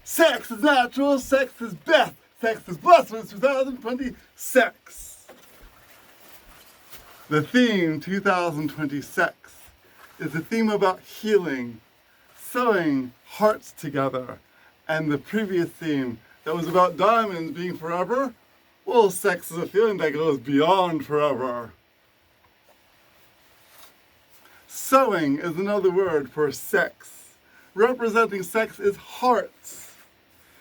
Sex is natural, sex is best, sex is blessed with 2020 sex. The theme 2020 sex is a theme about healing, sewing hearts together, and the previous theme that was about diamonds being forever, well, sex is a feeling that goes beyond forever. Sewing is another word for sex. Representing sex is hearts.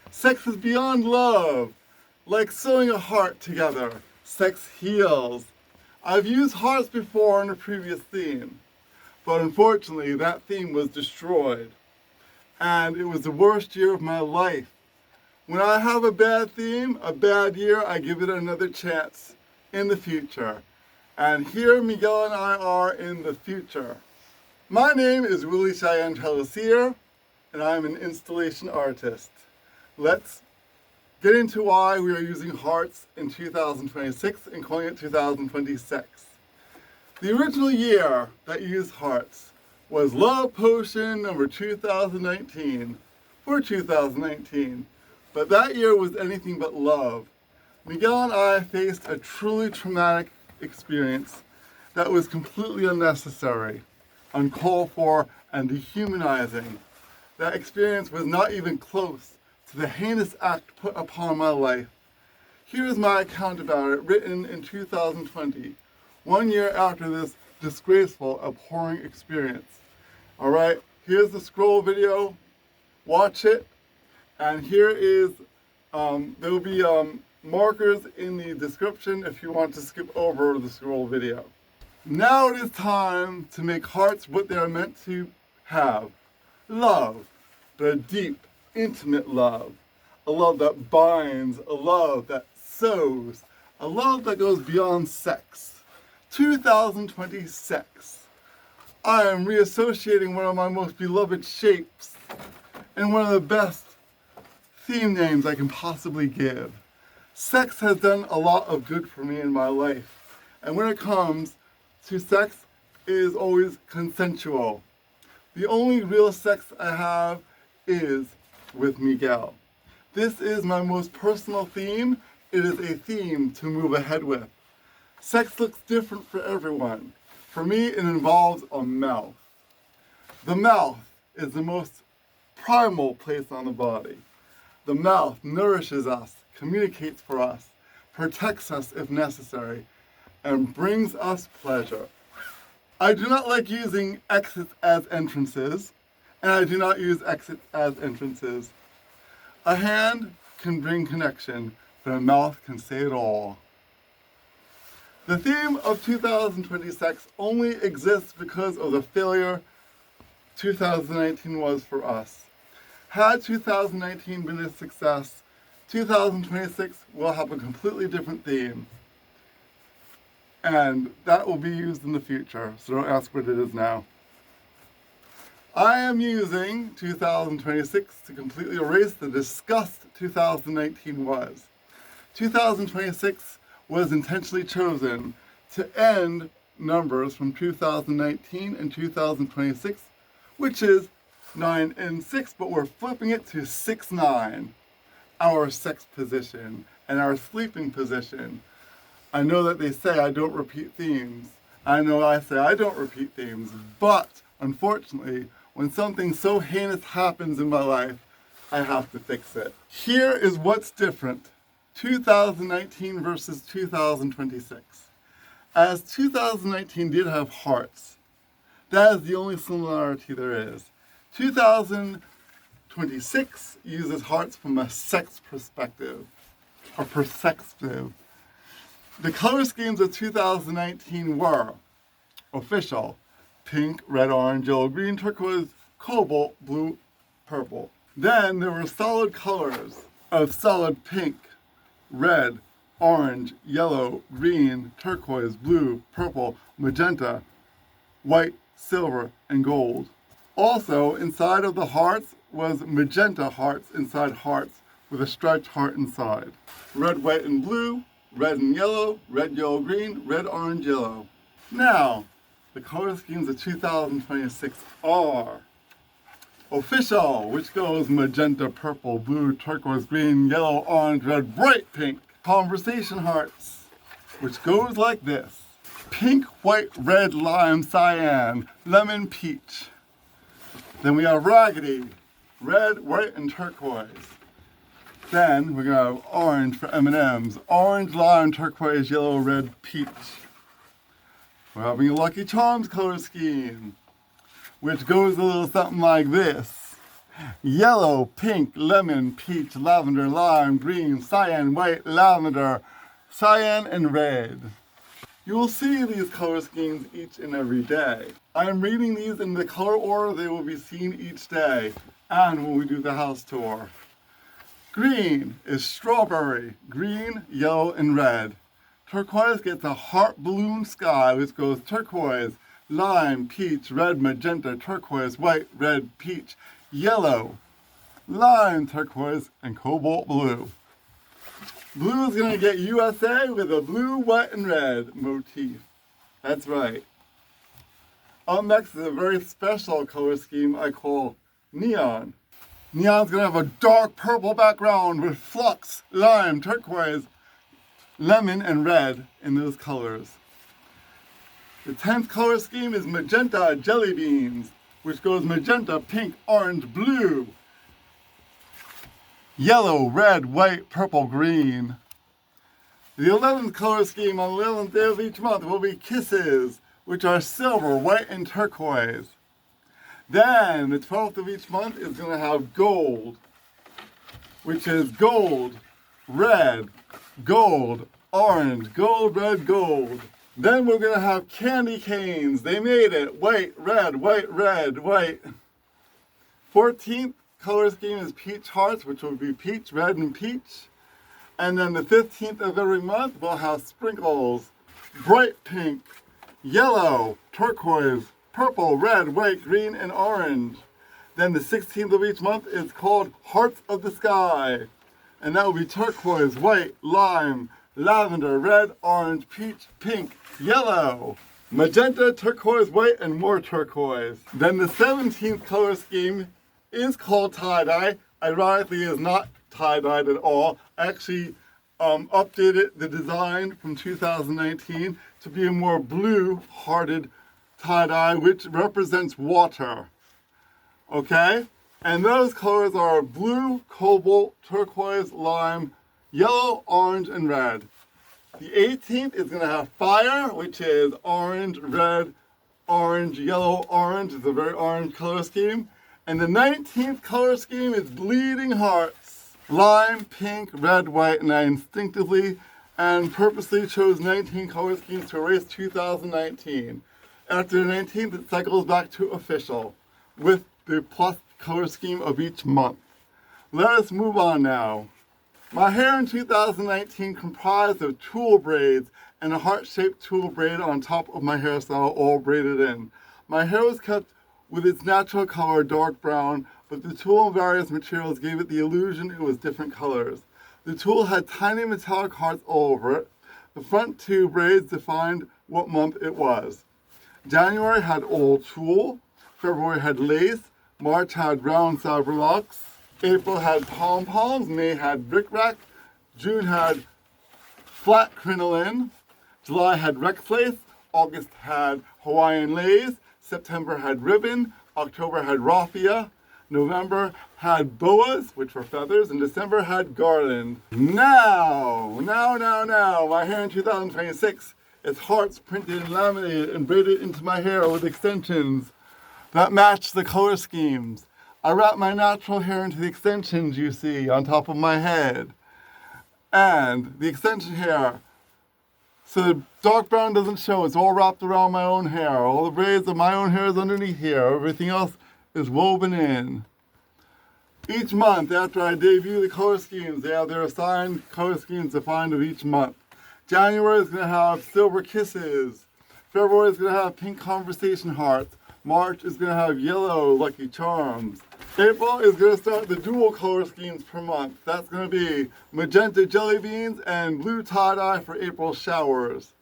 Sex is beyond love, like sewing a heart together. Sex heals. I've used hearts before in a previous theme, but unfortunately that theme was destroyed, and it was the worst year of my life. When I have a bad theme, a bad year, I give it another chance in the future. And here Miguel and I are in the future. My name is Willie Cheyenne C‌òļses, and I'm an installation artist. Let's get into why we are using hearts in 2026 and calling it 2026. The original year that used hearts was Love Potion number 2019 for 2019. But that year was anything but love. Miguel and I faced a truly traumatic experience that was completely unnecessary, uncalled for, and dehumanizing. That experience was not even close to the heinous act put upon my life. Here is my account about it, written in 2020, 1 year after this disgraceful, abhorring experience. Alright, here's the scroll video, watch it, and here is, there will be markers in the description if you want to skip over the scroll video. Now it is time to make hearts what they are meant to have. Love, the deep, intimate love, a love that binds, a love that sews, a love that goes beyond sex. 2020 sex. I am reassociating one of my most beloved shapes and one of the best theme names I can possibly give. Sex has done a lot of good for me in my life, and when it comes to sex, it is always consensual. The only real sex I have is with Miguel. This is my most personal theme. It is a theme to move ahead with. Sex looks different for everyone. For me, it involves a mouth. The mouth is the most primal place on the body. The mouth nourishes us, communicates for us, protects us if necessary, and brings us pleasure. I do not like using exits as entrances, and I do not use exits as entrances. A hand can bring connection, but a mouth can say it all. The theme of 2020 sex only exists because of the failure 2019 was for us. Had 2019 been a success, 2026 will have a completely different theme. And that will be used in the future, so don't ask what it is now. I am using 2026 to completely erase the disgust 2019 was. 2026 was intentionally chosen to end numbers from 2019 and 2026, which is 9 and 6, but we're flipping it to 6, 9, our sex position and our sleeping position. I know that they say I don't repeat themes. I know I say I don't repeat themes, but unfortunately, when something so heinous happens in my life, I have to fix it. Here is what's different, 2019 versus 2026. As 2019 did have hearts, that is the only similarity there is. 2026 uses hearts from a sex perspective, or perspective. The color schemes of 2019 were official: pink, red, orange, yellow, green, turquoise, cobalt, blue, purple. Then there were solid colors of solid pink, red, orange, yellow, green, turquoise, blue, purple, magenta, white, silver, and gold. Also, inside of the hearts was magenta hearts inside hearts with a striped heart inside. Red, white, and blue, red and yellow, red, yellow, green, red, orange, yellow. Now, the color schemes of 2026 are Official, which goes magenta, purple, blue, turquoise, green, yellow, orange, red, bright pink. Conversation hearts, which goes like this. Pink, white, red, lime, cyan, lemon, peach. Then we have raggedy, red, white, and turquoise. Then we're gonna have orange for M&Ms. Orange, lime, turquoise, yellow, red, peach. We're having a Lucky Charms color scheme, which goes a little something like this. Yellow, pink, lemon, peach, lavender, lime, green, cyan, white, lavender, cyan, and red. You will see these color schemes each and every day. I am reading these in the color order they will be seen each day and when we do the house tour. Green is strawberry, green, yellow, and red. Turquoise gets a heart balloon sky, which goes turquoise, lime, peach, red, magenta, turquoise, white, red, peach, yellow, lime, turquoise, and cobalt blue. Blue is going to get USA with a blue, white, and red motif. That's right. Up next is a very special color scheme I call neon. Neon's going to have a dark purple background with flux, lime, turquoise, lemon, and red in those colors. The 10th color scheme is magenta jelly beans, which goes magenta, pink, orange, blue, yellow, red, white, purple, green. The 11th color scheme on the 11th day of each month will be kisses, which are silver, white, and turquoise. Then the 12th of each month is going to have gold, which is gold, red, gold, orange, gold, red, gold. Then we're going to have candy canes. They made it. White, red, white, red, white. 14th color scheme is peach hearts, which will be peach, red, and peach. And then the 15th of every month, we'll have sprinkles. Bright pink, yellow, turquoise, purple, red, white, green, and orange. Then the 16th of each month is called Hearts of the Sky. And that will be turquoise, white, lime, lavender, red, orange, peach, pink, yellow, magenta, turquoise, white, and more turquoise. Then the 17th color scheme is called tie-dye. Ironically, it is not tie-dyed at all. I actually updated the design from 2019 to be a more blue-hearted tie-dye, which represents water. Okay? And those colors are blue, cobalt, turquoise, lime, yellow, orange, and red. The 18th is going to have fire, which is orange, red, orange, yellow, orange. It's a very orange color scheme. And the 19th color scheme is bleeding hearts. Lime, pink, red, white, and I instinctively and purposely chose 19 color schemes to erase 2019. After the 19th, it cycles back to official with the plus color scheme of each month. Let us move on now. My hair in 2019 comprised of tulle braids and a heart-shaped tulle braid on top of my hairstyle, all braided in. My hair was kept with its natural color, dark brown, but the tulle and various materials gave it the illusion it was different colors. The tulle had tiny metallic hearts all over it. The front two braids defined what month it was. January had all tulle, February had lace, March had round sabre locks, April had pom-poms, May had bric-a-brac, June had flat crinoline, July had Rex lace, August had Hawaiian lace, September had ribbon, October had raffia, November had boas, which were feathers, and December had garland. Now, my hair in 2026 is hearts printed and laminated and braided into my hair with extensions that match the color schemes. I wrap my natural hair into the extensions you see on top of my head. And the extension hair, so the dark brown doesn't show, it's all wrapped around my own hair. All the braids of my own hair is underneath here. Everything else is woven in. Each month after I debut the color schemes, they have their assigned color schemes defined of each month. January is going to have silver kisses. February is going to have pink conversation hearts. March is going to have yellow Lucky Charms. April is going to start the dual color schemes per month. That's going to be magenta jelly beans and blue tie-dye for April showers.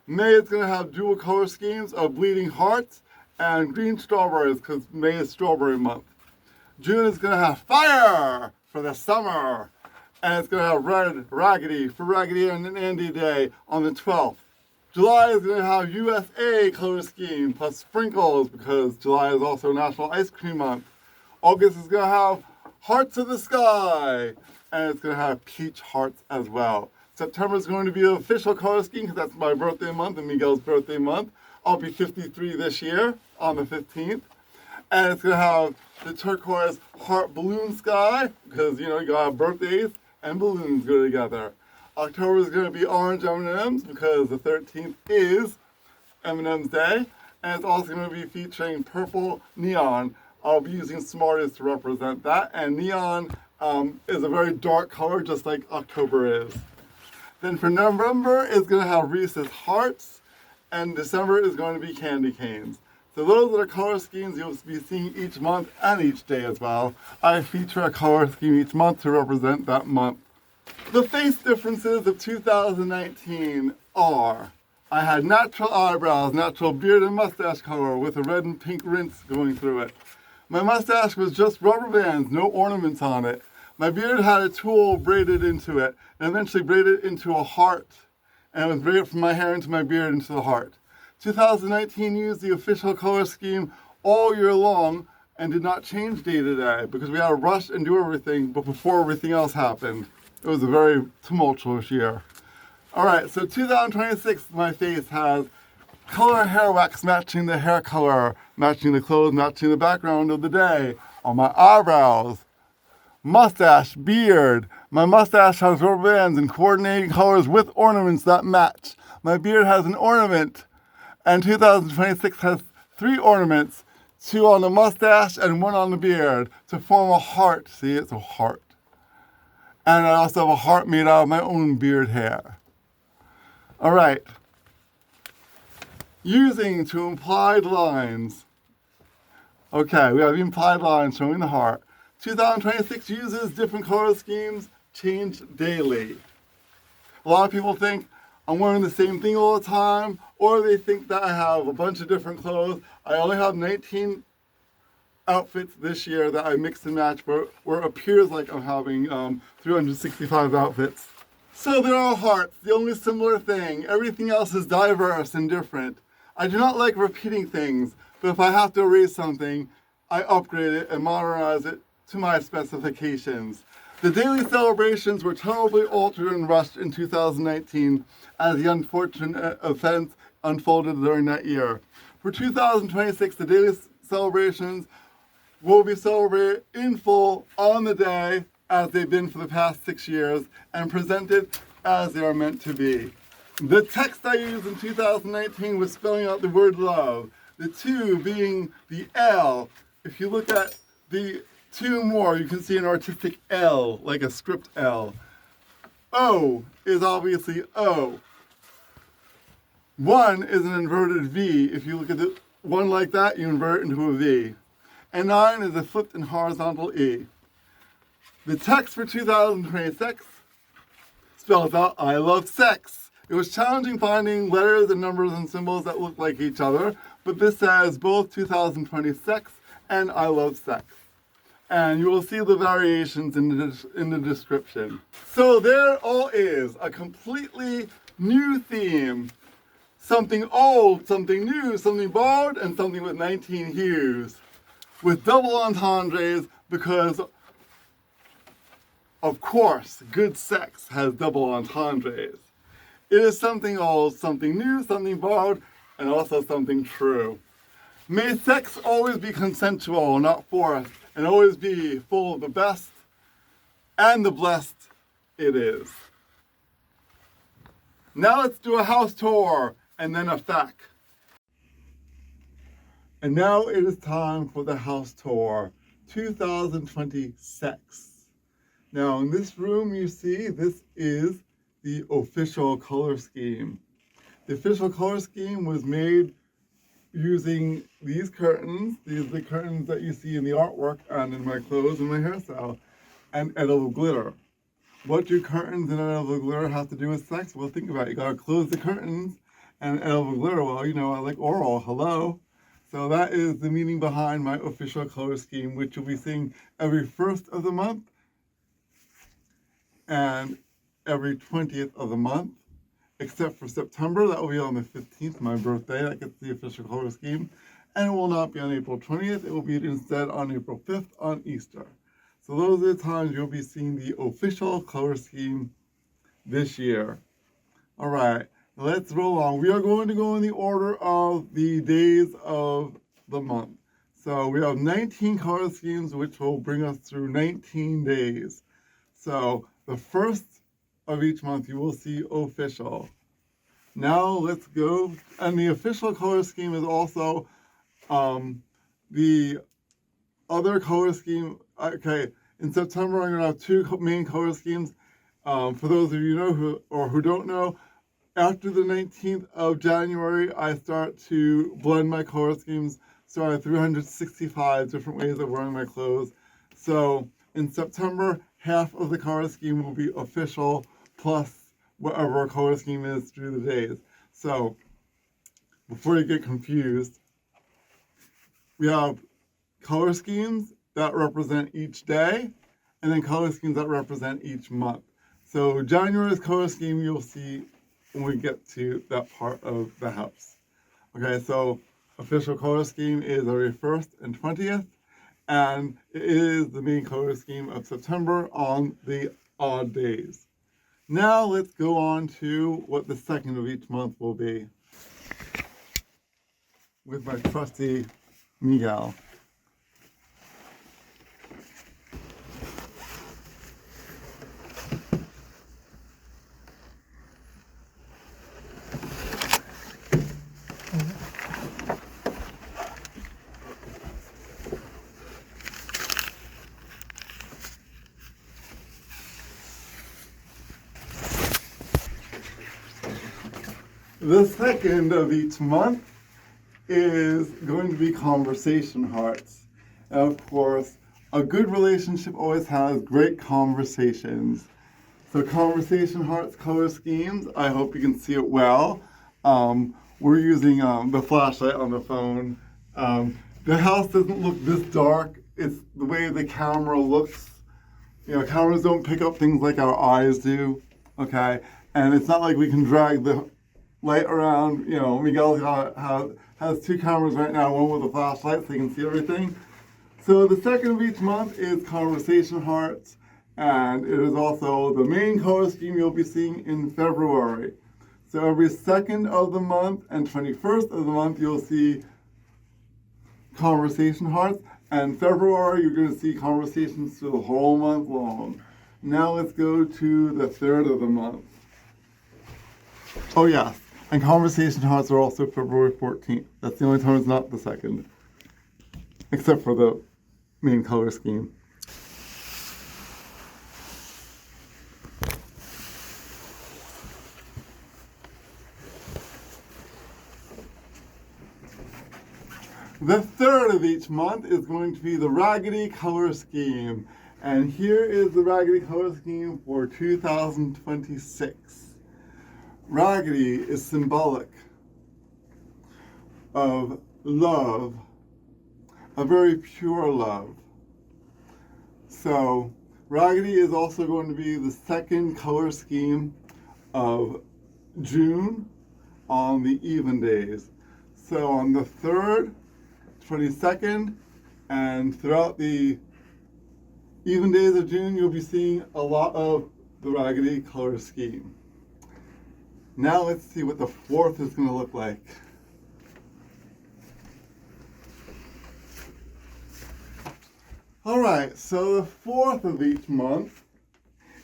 May is going to have dual color schemes of bleeding hearts and green strawberries because May is strawberry month. June is going to have fire for the summer. And it's going to have red raggedy for Raggedy Ann and Andy Day on the 12th. July is going to have USA color scheme plus sprinkles because July is also National Ice Cream Month. August is going to have Hearts of the Sky, and it's going to have peach hearts as well. September is going to be the official color scheme because that's my birthday month and Miguel's birthday month. I'll be 53 this year on the 15th. And it's going to have the turquoise heart balloon sky because, you know, you got to have birthdays and balloons go together. October is going to be orange M&Ms because the 13th is M&M's Day. And it's also going to be featuring purple neon. I'll be using Smarties to represent that. And neon is a very dark color, just like October is. Then for November, it's going to have Reese's Hearts. And December is going to be candy canes. So those are the color schemes you'll be seeing each month and each day as well. I feature a color scheme each month to represent that month. The face differences of 2019 are: I had natural eyebrows, natural beard and mustache color with a red and pink rinse going through it. My mustache was just rubber bands, no ornaments on it. My beard had a tulle braided into it and eventually braided into a heart. And it was braided from my hair into my beard into the heart. 2019 used the official color scheme all year long and did not change day to day because we had to rush and do everything but before everything else happened. It was a very tumultuous year. All right, so 2026, my face has color hair wax matching the hair color, matching the clothes, matching the background of the day on my eyebrows. Mustache, beard. My mustache has rubber bands and coordinating colors with ornaments that match. My beard has an ornament, and 2026 has 3 ornaments, 2 on the mustache and 1 on the beard to form a heart. See, it's a heart. And I also have a heart made out of my own beard hair. All right. Using to implied lines. Okay, we have implied lines showing the heart. 2026 uses different color schemes, change daily. A lot of people think I'm wearing the same thing all the time, or they think that I have a bunch of different clothes. I only have 19 outfits this year that I mix and match where it appears like I'm having 365 outfits. So there are hearts, the only similar thing. Everything else is diverse and different. I do not like repeating things, but if I have to erase something, I upgrade it and modernize it to my specifications. The daily celebrations were terribly altered and rushed in 2019 as the unfortunate events unfolded during that year. For 2026, the daily celebrations will be celebrated in full on the day as they've been for the past 6 years and presented as they are meant to be. The text I used in 2019 was spelling out the word love, the 2 being the L. If you look at the 2 more, you can see an artistic L, like a script L. O is obviously O. 1 is an inverted V. If you look at the one like that, you invert it into a V. And 9 is a flipped and horizontal E. The text for 2026 spells out I love sex. It was challenging finding letters and numbers and symbols that look like each other, but this says both 2026 and I love sex. And you will see the variations in the description. So there all is, a completely new theme. Something old, something new, something borrowed, and something with 19 hues. With double entendres because, of course, good sex has double entendres. It is something old, something new, something borrowed, and also something true. May sex always be consensual, not forced, and always be full of the best and the blessed it is. Now let's do a house tour and then a fact. And now it is time for the house tour 2026. Now in this room you see this is the official color scheme. The official color scheme was made using these curtains. These are the curtains that you see in the artwork and in my clothes and my hairstyle, and edible glitter. What do curtains and edible glitter have to do with sex? Well, think about it. You gotta close the curtains and edible glitter. Well, you know, I like oral. Hello. So that is the meaning behind my official color scheme, which you'll be seeing every 1st of the month and every 20th of the month, except for September. That will be on the 15th, my birthday. That gets the official color scheme. And it will not be on April 20th. It will be instead on April 5th on Easter. So those are the times you'll be seeing the official color scheme this year. All right. Let's roll on. We are going to go in the order of the days of the month. So we have 19 color schemes, which will bring us through 19 days. So the first of each month, you will see official. Now let's go. And the official color scheme is also the other color scheme. Okay, in September, I'm going to have 2 main color schemes. For those of you who don't know, after the 19th of January, I start to blend my color schemes. So I have 365 different ways of wearing my clothes. So in September, half of the color scheme will be official, plus whatever our color scheme is through the days. So before you get confused, we have color schemes that represent each day, and then color schemes that represent each month. So January's color scheme you'll see when we get to that part of the house. Okay, so official color scheme is every 1st and 20th, and it is the main color scheme of September on the odd days. Now let's go on to what the 2nd of each month will be with my trusty Miguel. The 2nd of each month is going to be conversation hearts. And of course, a good relationship always has great conversations. So conversation hearts color schemes, I hope you can see it well. We're using the flashlight on the phone. The house doesn't look this dark. It's the way the camera looks. Cameras don't pick up things like our eyes do, okay? And it's not like we can drag the light around. Miguel has 2 cameras right now, one with a flashlight so you can see everything. So the 2nd of each month is conversation hearts, and it is also the main color scheme you'll be seeing in February. So every 2nd of the month and 21st of the month you'll see conversation hearts, and February you're going to see conversations through the whole month long. Now let's go to the 3rd of the month. Oh yes, and conversation hearts are also February 14th. That's the only time it's not the 2nd, except for the main color scheme. The 3rd of each month is going to be the Raggedy color scheme. And here is the Raggedy color scheme for 2026. Raggedy is symbolic of love, a very pure love. So Raggedy is also going to be the 2nd color scheme of June on the even days. So on the 3rd, 22nd, and throughout the even days of June, you'll be seeing a lot of the Raggedy color scheme. Now let's see what the 4th is going to look like. All right, so the 4th of each month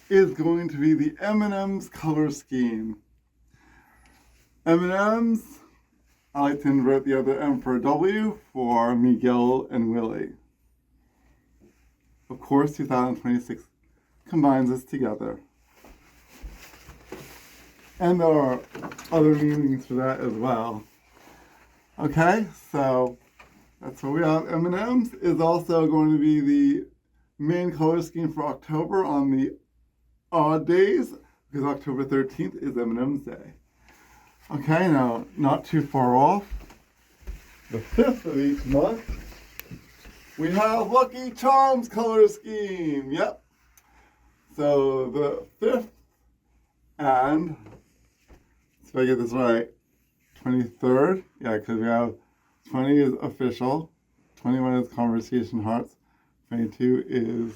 is going to be the M&M's color scheme. M&M's, I like to invert the other M for a W for Miguel and Willie. Of course, 2026 combines us together. And there are other meanings for that as well. Okay, so that's what we have. M&M's is also going to be the main color scheme for October on the odd days, because October 13th is M&M's Day. Okay, now not too far off, the 5th of each month, we have Lucky Charms color scheme. Yep. So the 5th and, if I get this right, 23rd. Yeah, because we have 20 is official, 21 is conversation hearts, 22 is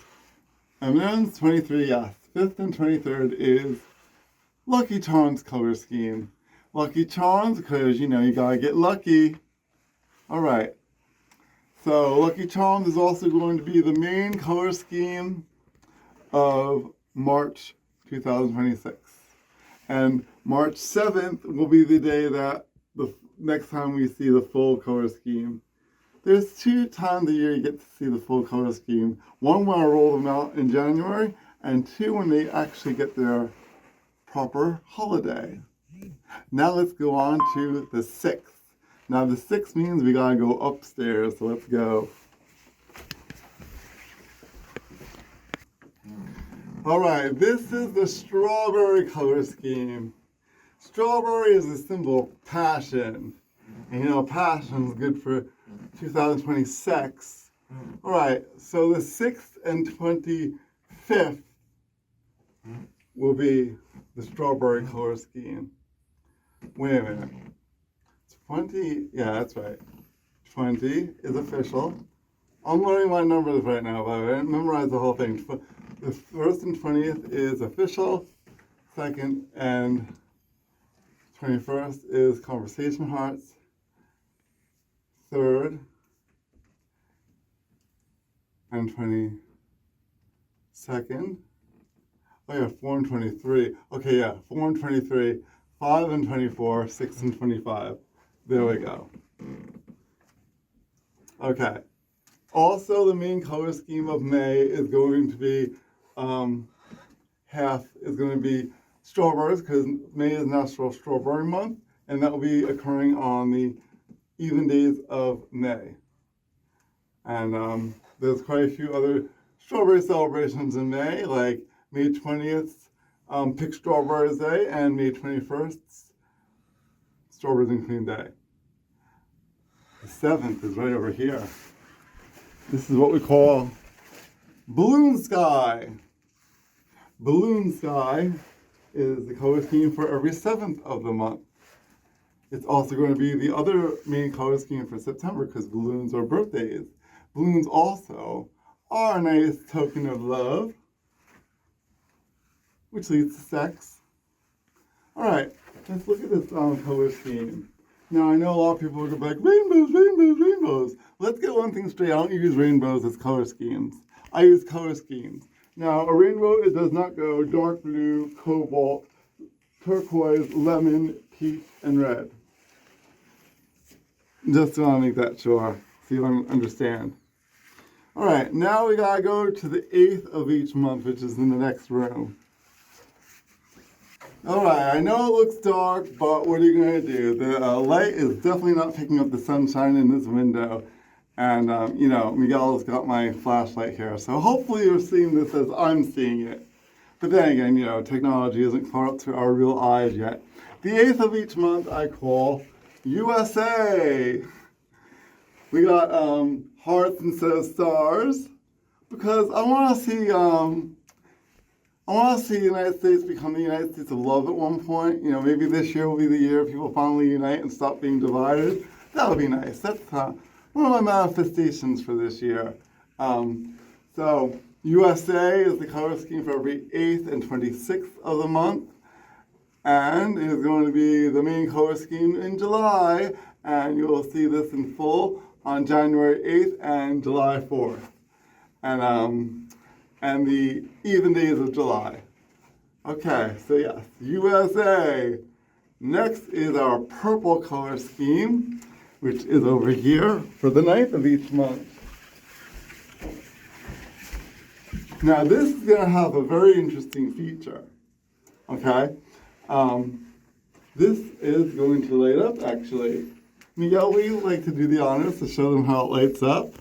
M&M's, 23, yes. 5th and 23rd is Lucky Charms color scheme. Lucky Charms because, you know, you gotta get lucky. All right. So Lucky Charms is also going to be the main color scheme of March 2026. And March 7th will be the day that the next time we see the full color scheme. There's 2 times a year you get to see the full color scheme. One when I roll them out in January, and 2 when they actually get their proper holiday. Now let's go on to the 6th. Now the 6th means we gotta go upstairs, so let's go. All right, this is the strawberry color scheme. Strawberry is a symbol of passion. And you know, passion is good for 2026. All right, so the 6th and 25th will be the strawberry color scheme. Wait a minute. 20, yeah, that's right. 20 is official. I'm learning my numbers right now, by the way. I didn't memorize the whole thing. The 1st and 20th is official. 2nd and 21st is conversation hearts. 3rd and 22nd. Oh yeah, 4 and 23. Okay, yeah, 4 and 23, 5 and 24, 6 and 25. There we go. Okay. Also, the main color scheme of May is going to be half is going to be strawberries, because May is National Strawberry Month, and that will be occurring on the even days of May. And there's quite a few other strawberry celebrations in May, like May 20th, Pick Strawberries Day, and May 21st, Strawberries and Cream Day. The 7th is right over here. This is what we call Balloon Sky. Balloon Sky is the color scheme for every 7th of the month. It's also going to be the other main color scheme for September because balloons are birthdays. Balloons also are a nice token of love, which leads to sex. All right, let's look at this color scheme. Now, I know a lot of people are going to be like, rainbows, rainbows, rainbows. Let's get one thing straight. I don't use rainbows as color schemes. I use color schemes. Now, a rainbow, it does not go dark blue, cobalt, turquoise, lemon, peach, and red. Just want to make that sure, so you understand. All right, now we got to go to the 8th of each month, which is in the next room. All right, I know it looks dark, but what are you going to do? The light is definitely not picking up the sunshine in this window. And, you know, Miguel's got my flashlight here, so hopefully you're seeing this as I'm seeing it. But then again, you know, technology isn't caught up to our real eyes yet. The 8th of each month I call USA. We got hearts instead of stars, because I want to see the United States become the United States of love at one point. You know, maybe this year will be the year people finally unite and stop being divided. That would be nice. That's one of my manifestations for this year. So USA is the color scheme for every 8th and 26th of the month. And it is going to be the main color scheme in July. And you will see this in full on January 8th and July 4th. And the even days of July. Okay, so yes, USA. Next is our purple color scheme, which is over here for the 9th of each month. Now this is going to have a very interesting feature, okay? This is going to light up actually. Miguel, would you like to do the honors to show them how it lights up?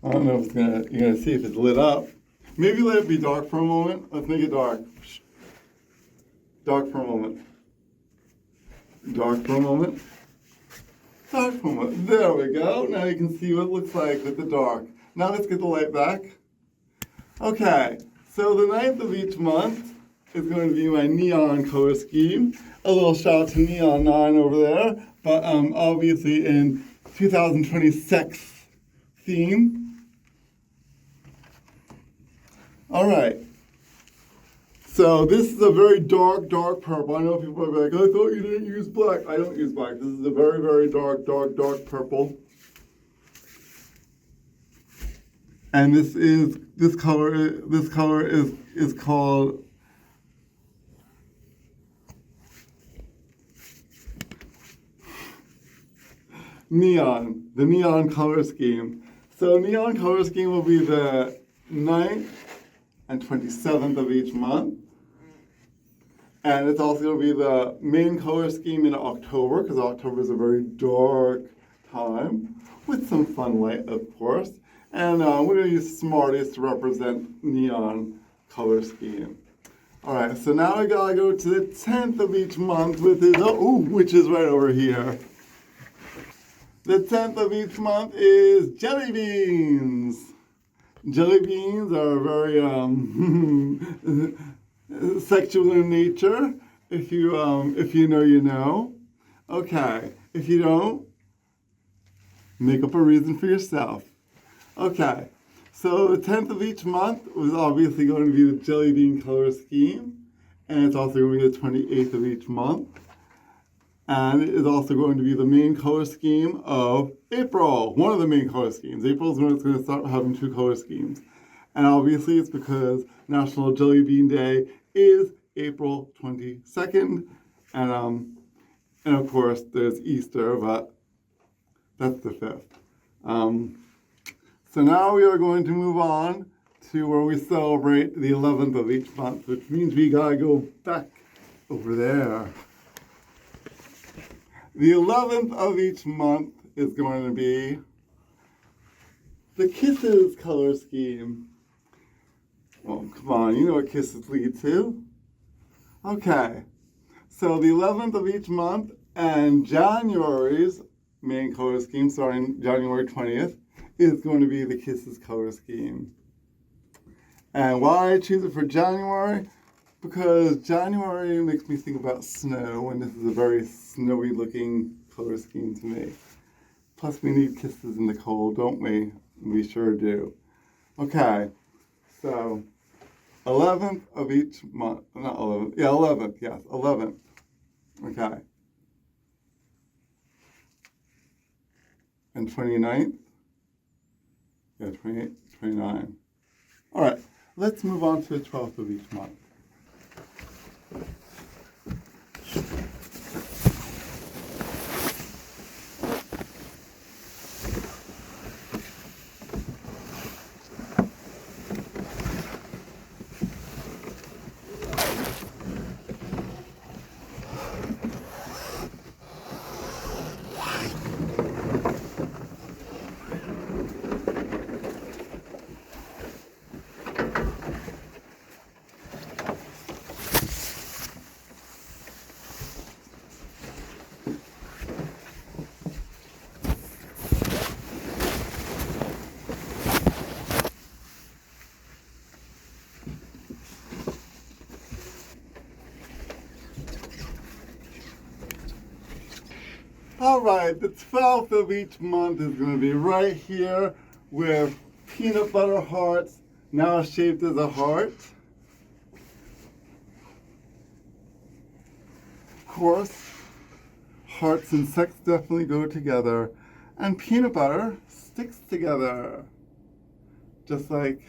I don't know if you're gonna see if it's lit up. Maybe let it be dark for a moment. Let's make it dark. Dark for a moment. Dark for a moment. Dark for a moment. There we go. Now you can see what it looks like with the dark. Now let's get the light back. Okay, so the 9th of each month is going to be my neon color scheme. A little shout out to Neon 9 over there, but obviously in 2020 sex theme. All right. So this is a very dark, dark purple. I know people are like, I thought you didn't use black. I don't use black. This is a very, very dark, dark, dark purple. And this color is called neon, the neon color scheme. So neon color scheme will be the 9th and 27th of each month. And it's also going to be the main color scheme in October, because October is a very dark time, with some fun light, of course. And we're going to use Smarties to represent neon color scheme. All right, so now we gotta go to the 10th of each month, which is right over here. The 10th of each month is jelly beans. Jelly beans are very sexual in nature. If you know, you know. Okay. If you don't, make up a reason for yourself. Okay. So the 10th of each month was obviously going to be the jelly bean color scheme, and it's also going to be the 28th of each month. And it is also going to be the main color scheme of April, one of the main color schemes. April is when it's going to start having 2 color schemes. And obviously it's because National Jelly Bean Day is April 22nd. And of course there's Easter, but that's the 5th. So now we are going to move on to where we celebrate the 11th of each month, which means we gotta go back over there. The 11th of each month is going to be the Kisses color scheme. Well, come on, you know what kisses lead to. Okay, so the 11th of each month and January's main color scheme, starting January 20th, is going to be the Kisses color scheme. And why I choose it for January? Because January makes me think about snow, and this is a very snowy looking color scheme to me. Plus we need kisses in the cold, don't we? We sure do. Okay, so 11th of each month, not 11th, yeah, 11th, yes, 11th. Okay. And 29th? Yeah, 28, 29. All right, let's move on to the 12th of each month. All right, the 12th of each month is going to be right here with peanut butter hearts, now shaped as a heart. Of course, hearts and sex definitely go together, and peanut butter sticks together, just like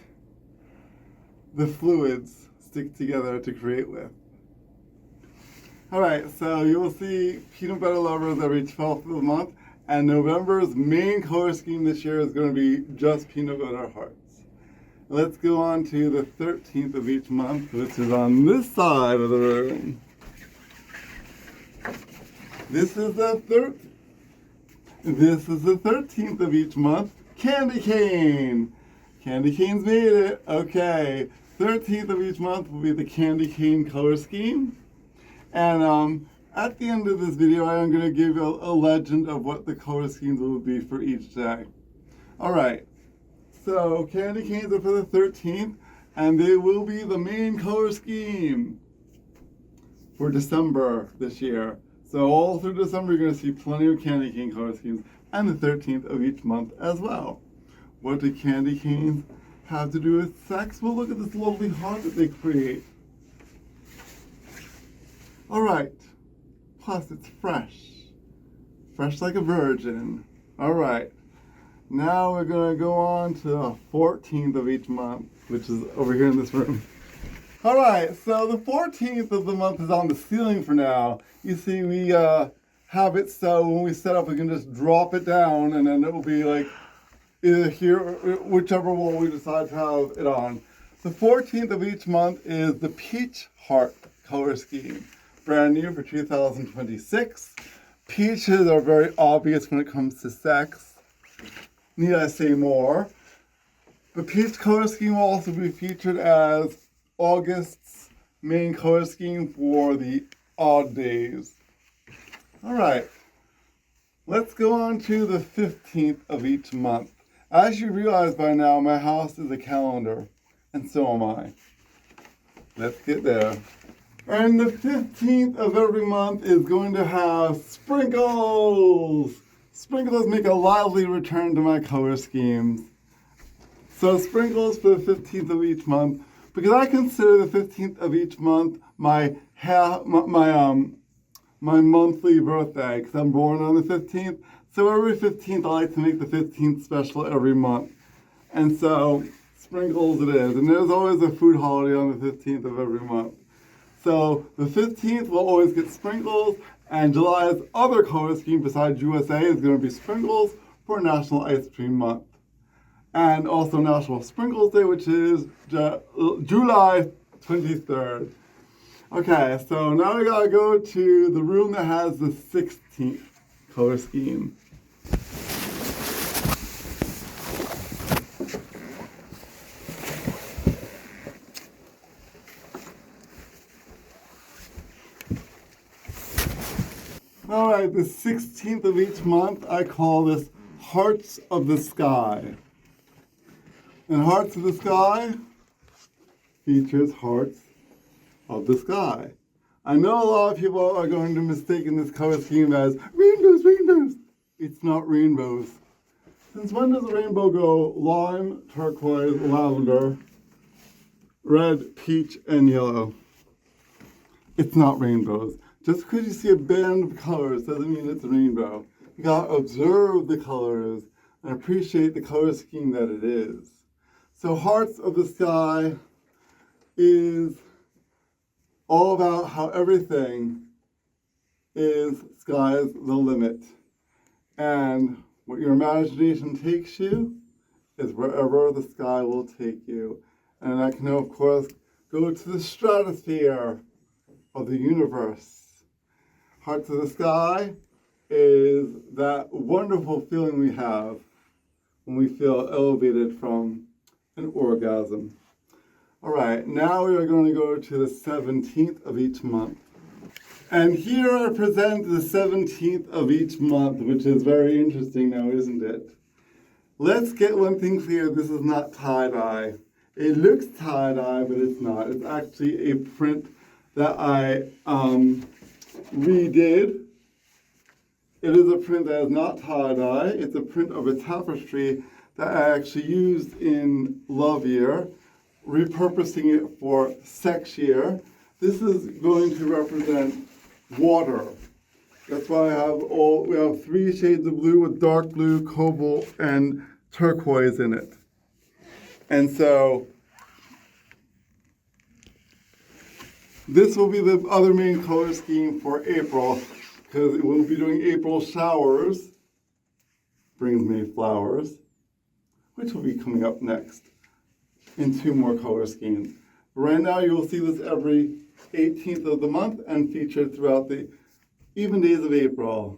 the fluids stick together to create with. All right, so you will see peanut butter lovers every 12th of the month, and November's main color scheme this year is going to be just peanut butter hearts. Let's go on to the 13th of each month, which is on this side of the room. This is the 13th of each month, candy cane. Candy canes made it. Okay, 13th of each month will be the candy cane color scheme. And At the end of this video, I am going to give you a legend of what the color schemes will be for each day. Alright, so candy canes are for the 13th, and they will be the main color scheme for December this year. So all through December, you're going to see plenty of candy cane color schemes, and the 13th of each month as well. What do candy canes have to do with sex? Well, look at this lovely heart that they create. Alright, plus it's fresh. Fresh like a virgin. Alright, now we're going to go on to the 14th of each month, which is over here in this room. Alright, so the 14th of the month is on the ceiling for now. You see, we have it so when we set up, we can just drop it down, and then it will be like either here or whichever wall we decide to have it on. The 14th of each month is the Peach Heart color scheme. Brand new for 2026. Peaches are very obvious when it comes to sex. Need I say more? The peach color scheme will also be featured as August's main color scheme for the odd days. Alright, let's go on to the 15th of each month. As you realize by now, my house is a calendar, and so am I. Let's get there. And the 15th of every month is going to have sprinkles. Sprinkles make a lively return to my color schemes. So sprinkles for the 15th of each month, because I consider the 15th of each month my monthly birthday, because I'm born on the 15th. So every 15th, I like to make the 15th special every month. And so, sprinkles it is. And there's always a food holiday on the 15th of every month. So, the 15th will always get sprinkles, and July's other color scheme besides USA is going to be sprinkles for National Ice Cream Month. And also National Sprinkles Day, which is July 23rd. Okay, so now we gotta go to the room that has the 16th color scheme. Alright, the 16th of each month, I call this Hearts of the Sky. And Hearts of the Sky features hearts of the sky. I know a lot of people are going to mistake this color scheme as rainbows, rainbows. It's not rainbows. Since when does a rainbow go lime, turquoise, lavender, red, peach, and yellow? It's not rainbows. Just because you see a band of colors doesn't mean it's a rainbow. You gotta observe the colors and appreciate the color scheme that it is. So Hearts of the Sky is all about how everything is sky's the limit. And what your imagination takes you is wherever the sky will take you. And that can, of course, go to the stratosphere of the universe. Hearts of the Sky is that wonderful feeling we have when we feel elevated from an orgasm. All right, now we are going to go to the 17th of each month. And here I present the 17th of each month, which is very interesting now, isn't it? Let's get one thing clear, this is not tie-dye. It looks tie-dye, but it's not. It's actually a print that I redid. It is a print that is not tie-dye. It's a print of a tapestry that I actually used in Love Year, repurposing it for Sex Year. This is going to represent water. That's why we have 3 shades of blue with dark blue, cobalt, and turquoise in it. And so this will be the other main color scheme for April, because we'll be doing April showers, brings me flowers, which will be coming up next in 2 more color schemes. Right now you will see this every 18th of the month and featured throughout the even days of April.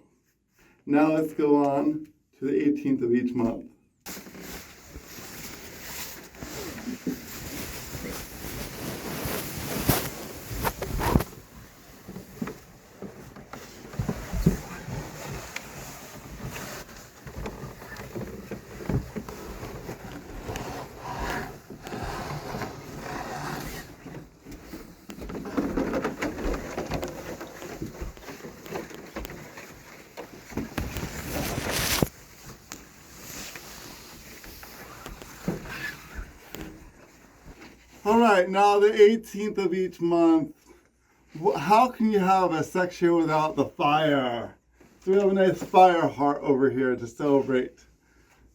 Now let's go on to the 18th of each month. All right, now the 18th of each month. How can you have a sex show without the fire? So we have a nice fire heart over here to celebrate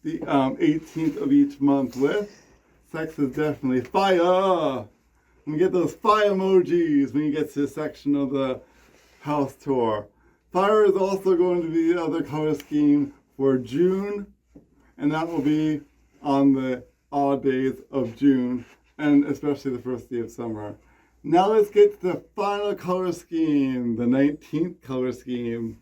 the 18th of each month with. Sex is definitely fire. We get those fire emojis when you get to this section of the house tour. Fire is also going to be the other color scheme for June, and that will be on the odd days of June, and especially the first day of summer. Now let's get to the final color scheme, the 19th color scheme.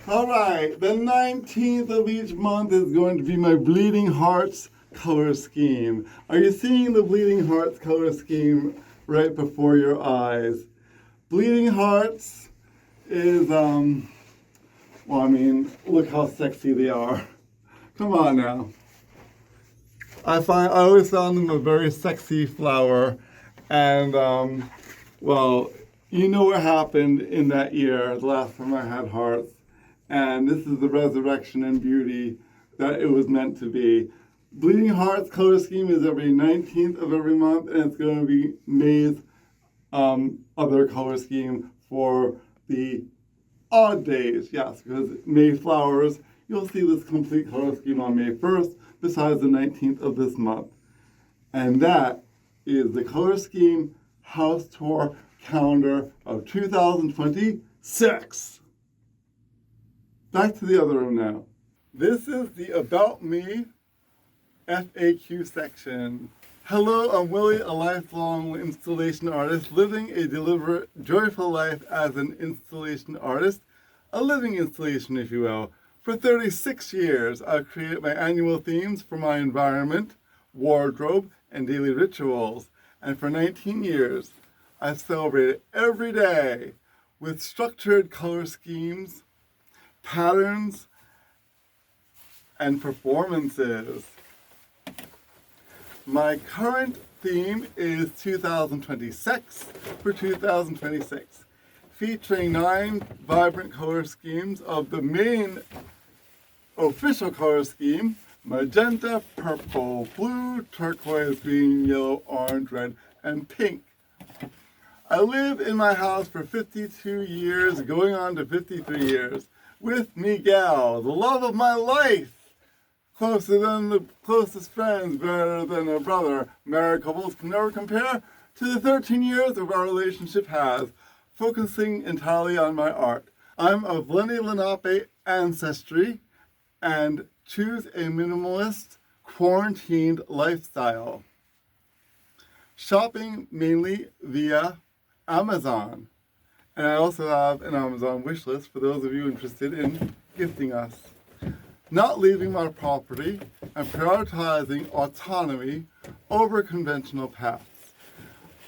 All right, the 19th of each month is going to be my Bleeding Hearts color scheme. Are you seeing the Bleeding Hearts color scheme right before your eyes? Bleeding Hearts is, well, I mean, look how sexy they are. Come on now. I always found them a very sexy flower, and well, you know what happened in that year, the last time I had hearts, and this is the resurrection and beauty that it was meant to be. Bleeding Hearts color scheme is every 19th of every month, and it's going to be May's other color scheme for the odd days. Yes, because May flowers, you'll see this complete color scheme on May 1st, besides the 19th of this month. And that is the color scheme house tour calendar of 2026. Back to the other room now. This is the About Me FAQ section. Hello, I'm Willie, a lifelong installation artist, living a deliberate, joyful life as an installation artist, a living installation, if you will. For 36 years, I've created my annual themes for my environment, wardrobe, and daily rituals. And for 19 years, I've celebrated every day with structured color schemes, patterns, and performances. My current theme is 2026 for 2026, featuring 9 vibrant color schemes of the main official color scheme: magenta, purple, blue, turquoise, green, yellow, orange, red, and pink. I lived in my house for 52 years, going on to 53 years, with Miguel, the love of my life. Closer than the closest friends, better than a brother. Married couples can never compare to the 13 years of our relationship has, focusing entirely on my art. I'm of Lenape ancestry and choose a minimalist, quarantined lifestyle. Shopping mainly via Amazon. And I also have an Amazon wish list for those of you interested in gifting us. Not leaving my property and prioritizing autonomy over conventional paths.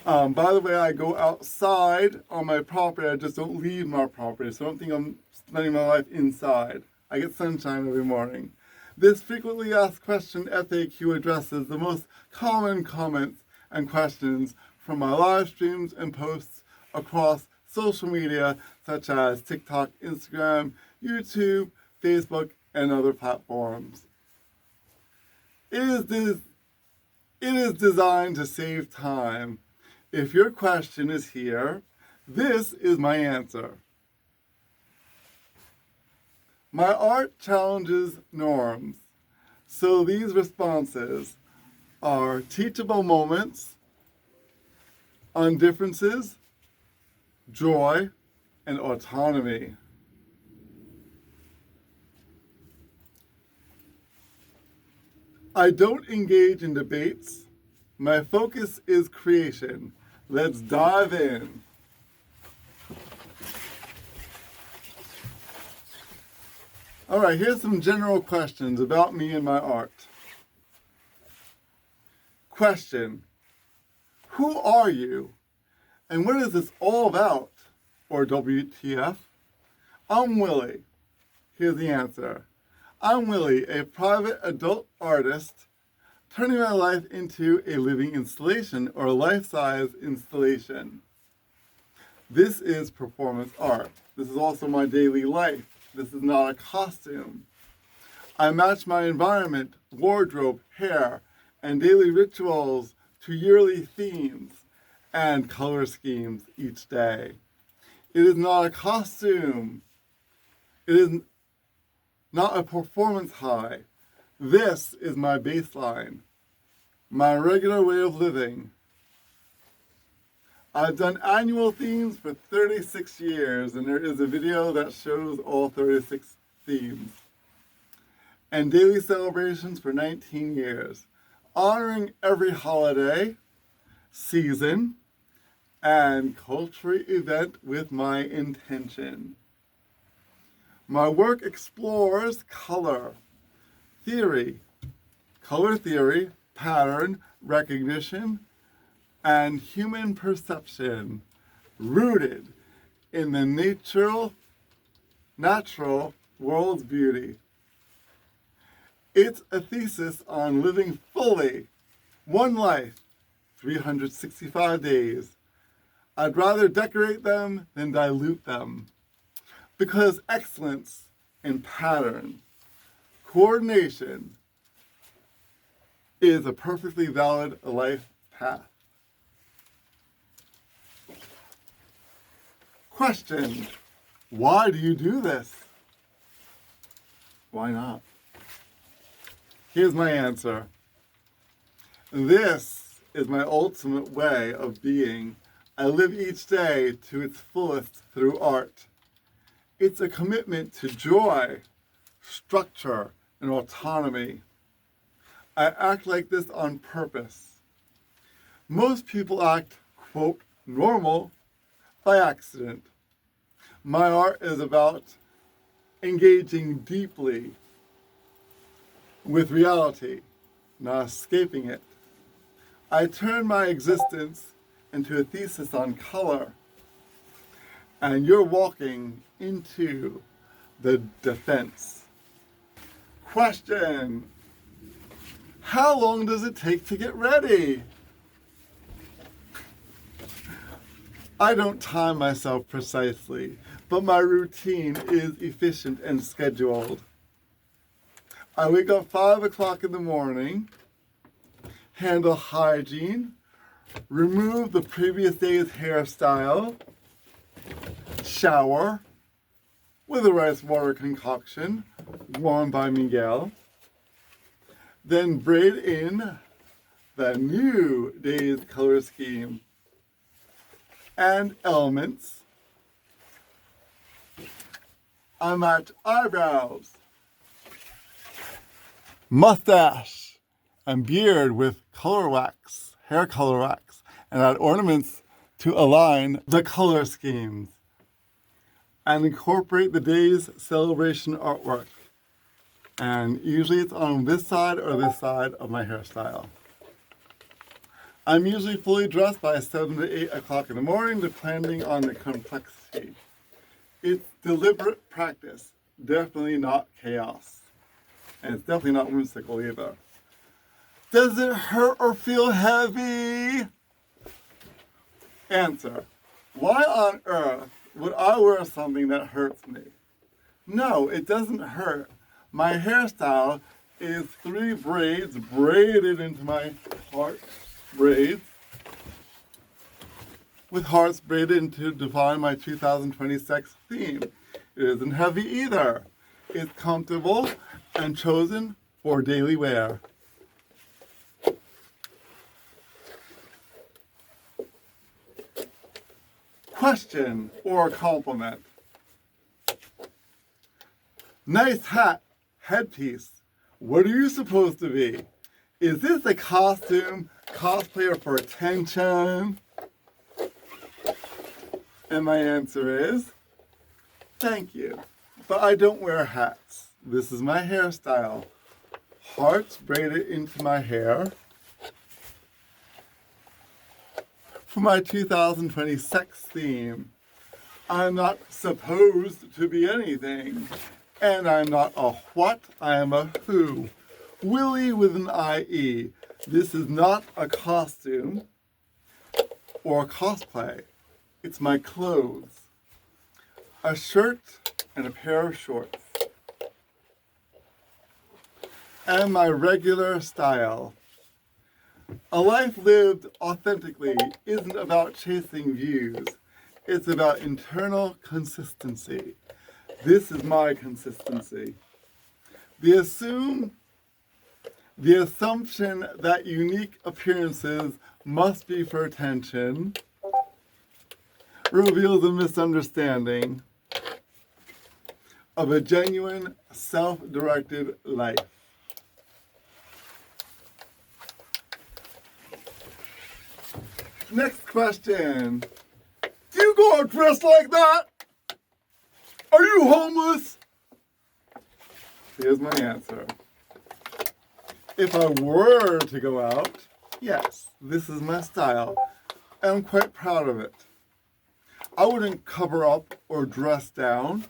By the way, I go outside on my property, I just don't leave my property, so I don't think I'm spending my life inside. I get sunshine every morning. This frequently asked question FAQ addresses the most common comments and questions from my live streams and posts across social media such as TikTok, Instagram, YouTube, Facebook, and other platforms. It is designed to save time. If your question is here, this is my answer. My art challenges norms, so these responses are teachable moments on differences, joy, and autonomy. I don't engage in debates. My focus is creation. Let's dive in. All right, here's some general questions about me and my art. Question: who are you? And what is this all about? Or WTF? I'm Willie. Here's the answer. I'm Willie, a private adult artist, turning my life into a living installation or life-size installation. This is performance art. This is also my daily life. This is not a costume. I match my environment, wardrobe, hair, and daily rituals to yearly themes and color schemes each day. It is not a costume. It is not a performance high. This is my baseline, my regular way of living. I've done annual themes for 36 years, and there is a video that shows all 36 themes. And daily celebrations for 19 years, honoring every holiday, season, and cultural event with my intention. My work explores color theory, pattern recognition, and human perception, rooted in the natural world's beauty. It's a thesis on living fully, one life, 365 days. I'd rather decorate them than dilute them, because excellence in pattern, coordination, is a perfectly valid life path. Question: why do you do this? Why not? Here's my answer. This is my ultimate way of being. I live each day to its fullest through art. It's a commitment to joy, structure, and autonomy. I act like this on purpose. Most people act, quote, normal by accident. My art is about engaging deeply with reality, not escaping it. I turn my existence into a thesis on color, and you're walking into the defense. Question: how long does it take to get ready? I don't time myself precisely, but my routine is efficient and scheduled. I wake up 5 o'clock in the morning, handle hygiene, remove the previous day's hairstyle, shower with a rice water concoction warmed by Miguel, then braid in the new day's color scheme and elements. I match eyebrows, mustache, and beard with color wax, hair color wax, and add ornaments to align the color schemes, and incorporate the day's celebration artwork. And usually it's on this side or this side of my hairstyle. I'm usually fully dressed by 7 to 8 o'clock in the morning, depending on the complexity. It's deliberate practice, definitely not chaos. And it's definitely not whimsical either. Does it hurt or feel heavy? Answer: why on earth would I wear something that hurts me? No, it doesn't hurt. My hairstyle is 3 braids braided into my heart braids, with hearts braided to define my 2020 sex theme. It isn't heavy either. It's comfortable and chosen for daily wear. Question or compliment: nice hat, headpiece. What are you supposed to be? Is this a costume, cosplayer for attention? And my answer is, thank you, but I don't wear hats. This is my hairstyle. Hearts braided into my hair for my 2020 sex theme. I'm not supposed to be anything. And I'm not a what, I am a who. Willie with an IE. This is not a costume or a cosplay. It's my clothes. A shirt and a pair of shorts. And my regular style. A life lived authentically isn't about chasing views. It's about internal consistency. This is my consistency. The assumption that unique appearances must be for attention reveals a misunderstanding of a genuine, self-directed life. Next question. Do you go out dressed like that? Are you homeless? Here's my answer. If I were to go out, yes, this is my style, and I'm quite proud of it. I wouldn't cover up or dress down.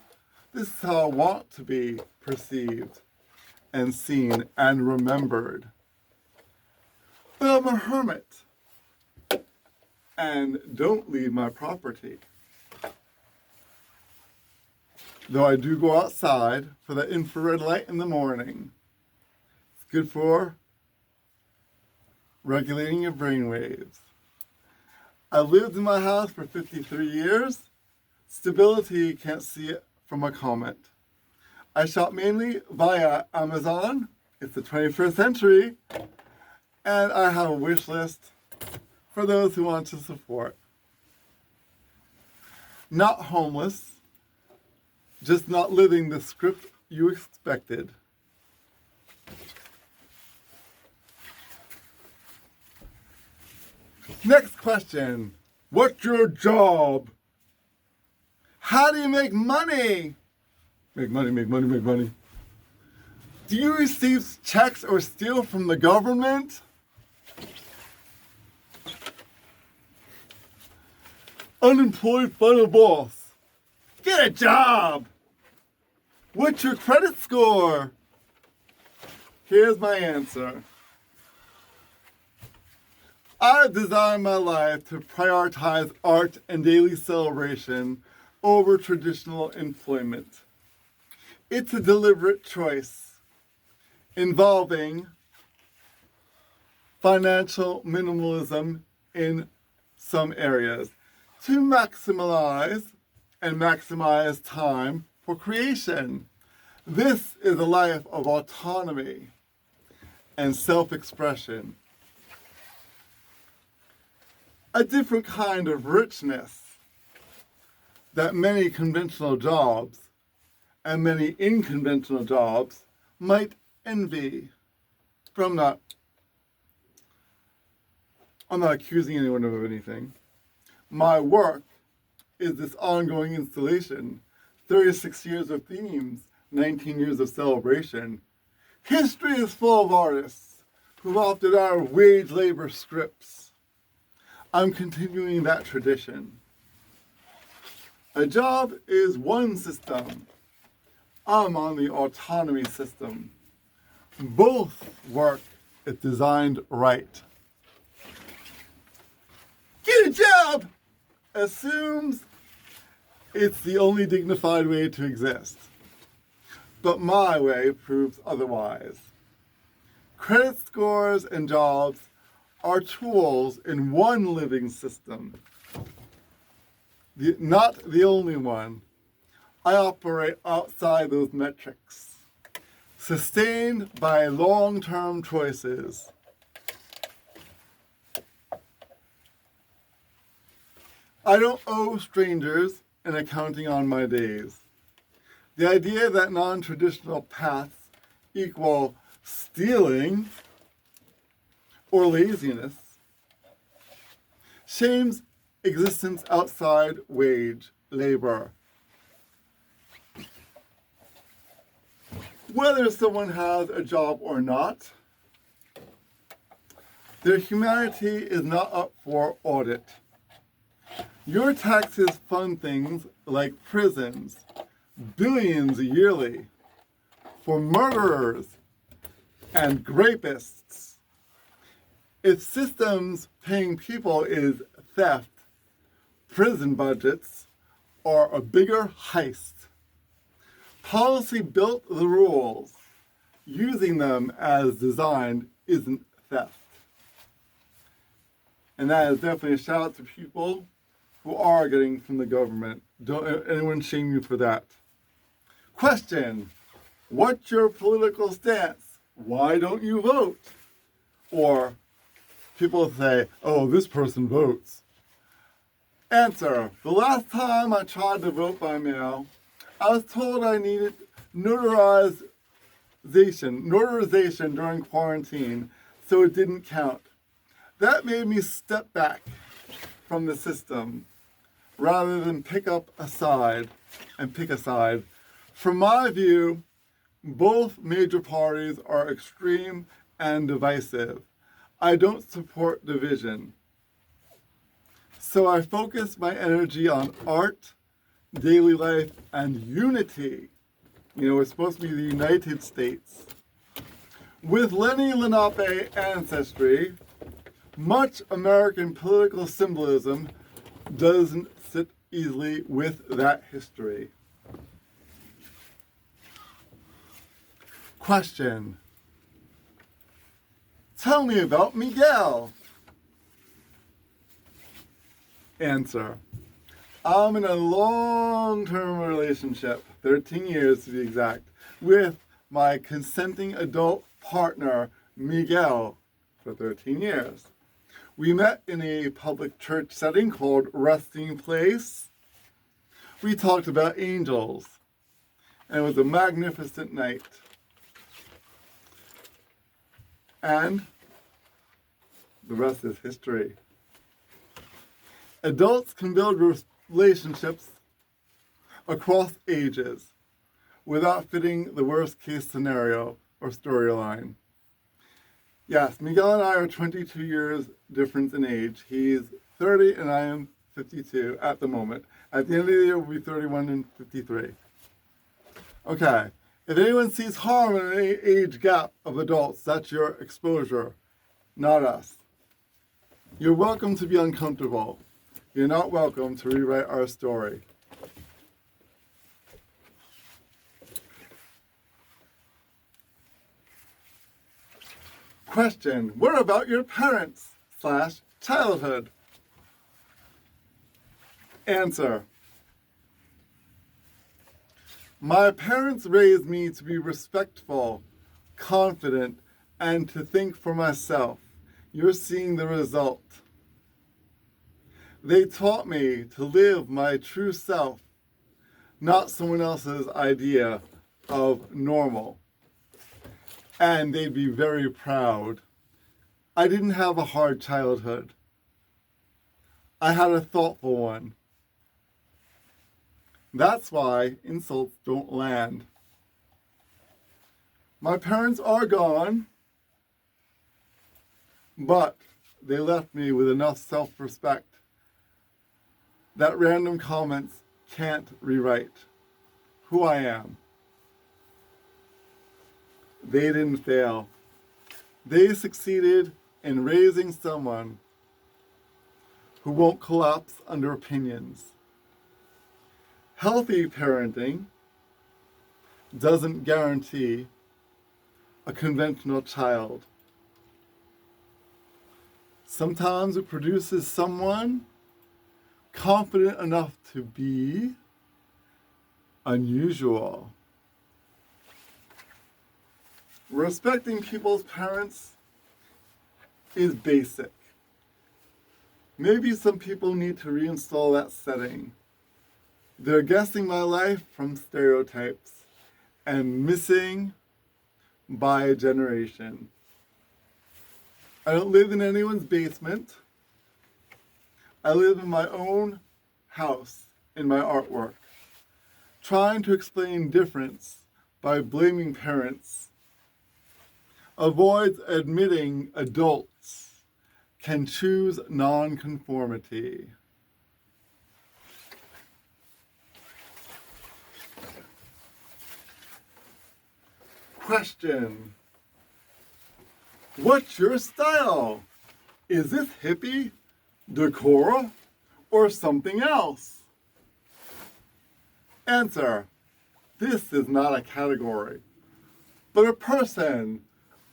This is how I want to be perceived and seen and remembered. But I'm a hermit and don't leave my property. Though I do go outside for the infrared light in the morning. It's good for regulating your brain waves. I lived in my house for 53 years. Stability, can't see it from a comment. I shop mainly via Amazon. It's the 21st century. And I have a wish list for those who want to support. Not homeless, just not living the script you expected. Next question. What's your job? How do you make money? Make money, make money, make money. Do you receive checks or steal from the government? Unemployed final boss. Get a job. What's your credit score? Here's my answer. I've designed my life to prioritize art and daily celebration over traditional employment. It's a deliberate choice involving financial minimalism in some areas to maximize time for creation. This is a life of autonomy and self-expression. A different kind of richness that many conventional jobs and many unconventional jobs might envy. But I'm not accusing anyone of anything. My work is this ongoing installation, 36 years of themes, 19 years of celebration. History is full of artists who've opted out of wage labor scripts. I'm continuing that tradition. A job is one system. I'm on the autonomy system. Both work if designed right. Get a job assumes it's the only dignified way to exist. But my way proves otherwise. Credit scores and jobs are tools in one living system. Not the only one. I operate outside those metrics, sustained by long-term choices. I don't owe strangers an accounting on my days. The idea that non-traditional paths equal stealing or laziness shames existence outside wage labor. Whether someone has a job or not, their humanity is not up for audit. Your taxes fund things like prisons, billions yearly, for murderers and rapists. If systems paying people is theft, prison budgets are a bigger heist. Policy built the rules. Using them as designed isn't theft. And that is definitely a shout out to people who are getting from the government. Don't anyone shame you for that. Question: what's your political stance? Why don't you vote? Or people say, oh, this person votes. Answer: the last time I tried to vote by mail, I was told I needed notarization during quarantine, so it didn't count. That made me step back from the system rather than pick a side. From my view, both major parties are extreme and divisive. I don't support division. So I focus my energy on art, daily life, and unity. You know, it's supposed to be the United States. With Lenni Lenape ancestry, much American political symbolism doesn't sit easily with that history. Question: tell me about Miguel. Answer: I'm in a long-term relationship, 13 years to be exact, with my consenting adult partner, Miguel, for 13 years. We met in a public church setting called Resting Place. We talked about angels, and it was a magnificent night. And the rest is history. Adults can build relationships across ages without fitting the worst case scenario or storyline. Yes, Miguel and I are 22 years difference in age. He's 30 and I am 52 at the moment. At the end of the year, we'll be 31 and 53. Okay, if anyone sees harm in an age gap of adults, that's your exposure, not us. You're welcome to be uncomfortable. You're not welcome to rewrite our story. Question: what about your parents/childhood? Answer: my parents raised me to be respectful, confident, and to think for myself. You're seeing the result. They taught me to live my true self, not someone else's idea of normal. And they'd be very proud. I didn't have a hard childhood. I had a thoughtful one. That's why insults don't land. My parents are gone, but they left me with enough self-respect that random comments can't rewrite who I am. They didn't fail. They succeeded in raising someone who won't collapse under opinions. Healthy parenting doesn't guarantee a conventional child. Sometimes it produces someone confident enough to be unusual. Respecting people's parents is basic. Maybe some people need to reinstall that setting. They're guessing my life from stereotypes and missing by a generation. I don't live in anyone's basement. I live in my own house in my artwork. Trying to explain difference by blaming parents avoids admitting adults can choose nonconformity. Question: what's your style? Is this hippie, decor, or something else? Answer: this is not a category, but a person.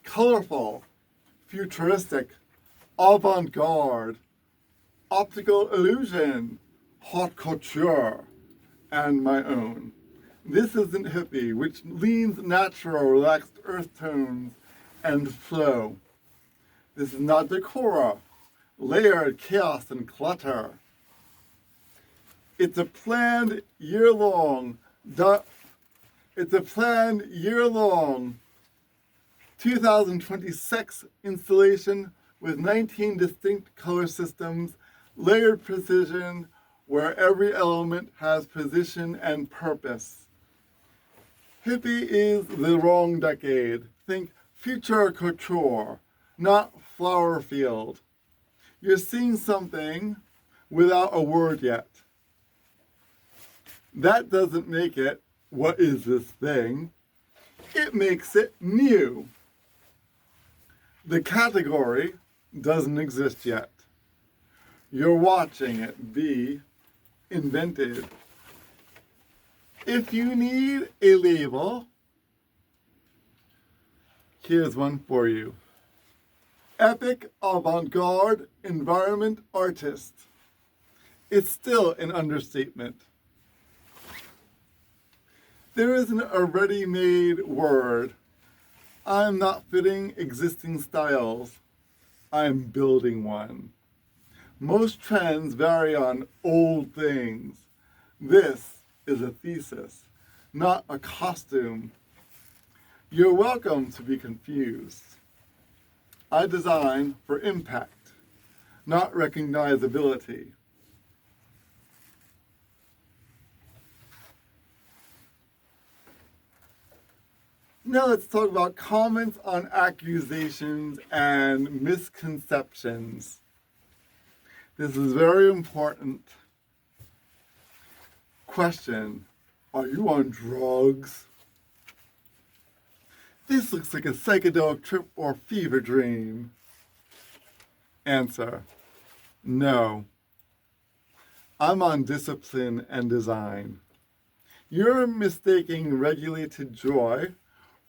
Colorful, futuristic, avant-garde, optical illusion, haute couture, and my own. This isn't hippie, which leans natural, relaxed earth tones and flow. This is not decora, layered chaos and clutter. It's a planned year-long 2020 sex installation with 19 distinct color systems, layered precision, where every element has position and purpose. Hippie is the wrong decade. Think future couture, not flower field. You're seeing something without a word yet. That doesn't make it, what is this thing? It makes it new. The category doesn't exist yet. You're watching it be invented. If you need a label, here's one for you. Epic avant-garde environment artist. It's still an understatement. There isn't a ready-made word. I'm not fitting existing styles. I'm building one. Most trends vary on old things. This is a thesis, not a costume. You're welcome to be confused. I design for impact, not recognizability. Now let's talk about comments on accusations and misconceptions. This is very important. Question, are you on drugs? This looks like a psychedelic trip or fever dream. Answer, no. I'm on discipline and design. You're mistaking regulated joy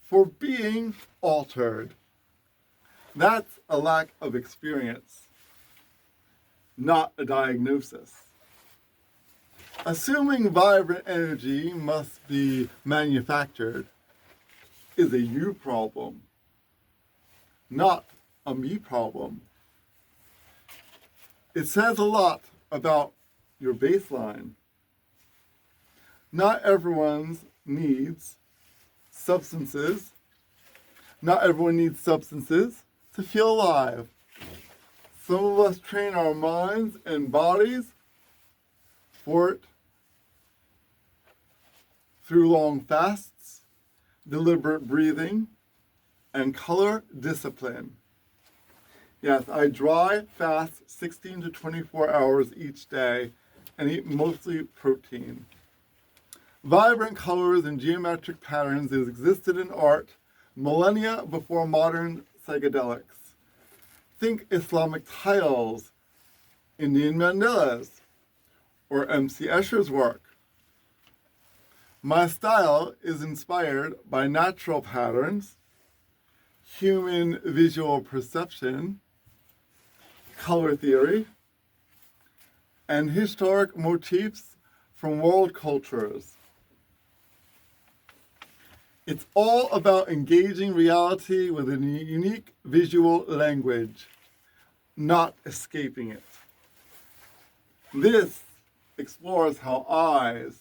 for being altered. That's a lack of experience, not a diagnosis. Assuming vibrant energy must be manufactured is a you problem, not a me problem. It says a lot about your baseline. Not everyone needs substances. Not everyone needs substances to feel alive. Some of us train our minds and bodies for it through long fasts, deliberate breathing, and color discipline. Yes, I dry fast 16 to 24 hours each day and eat mostly protein. Vibrant colors and geometric patterns that existed in art millennia before modern psychedelics. Think Islamic tiles, Indian mandalas, or M.C. Escher's work. My style is inspired by natural patterns, human visual perception, color theory, and historic motifs from world cultures. It's all about engaging reality with a unique visual language, not escaping it. This explores how eyes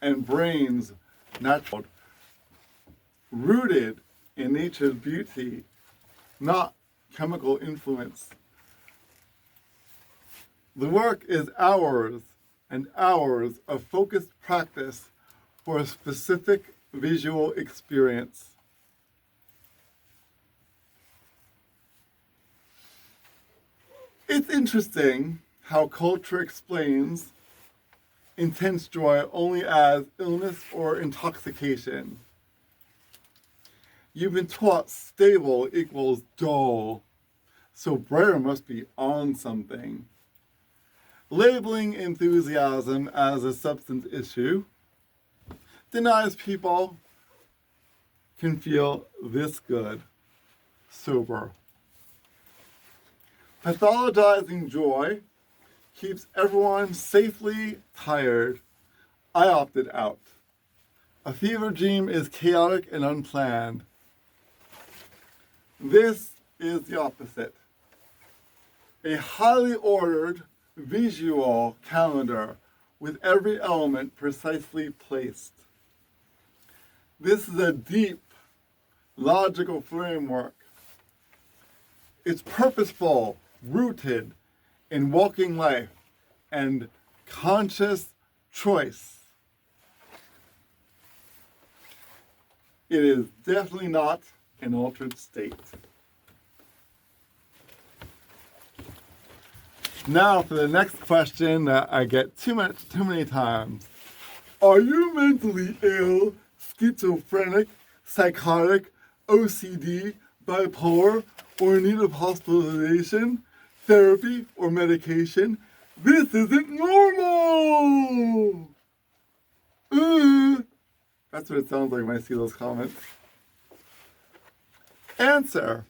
and brains natural, rooted in nature's beauty, not chemical influence. The work is hours and hours of focused practice for a specific visual experience. It's interesting how culture explains intense joy only as illness or intoxication. You've been taught stable equals dull, so Breyer must be on something. Labeling enthusiasm as a substance issue denies people can feel this good, sober. Pathologizing joy keeps everyone safely tired. I opted out. A fever dream is chaotic and unplanned. This is the opposite. A highly ordered visual calendar with every element precisely placed. This is a deep, logical framework. It's purposeful, rooted in walking life and conscious choice. It is definitely not an altered state. Now for the next question that I get too many times. Are you mentally ill, schizophrenic, psychotic, OCD, bipolar, or in need of hospitalization, therapy, or medication? This isn't normal! That's what it sounds like when I see those comments. Answer.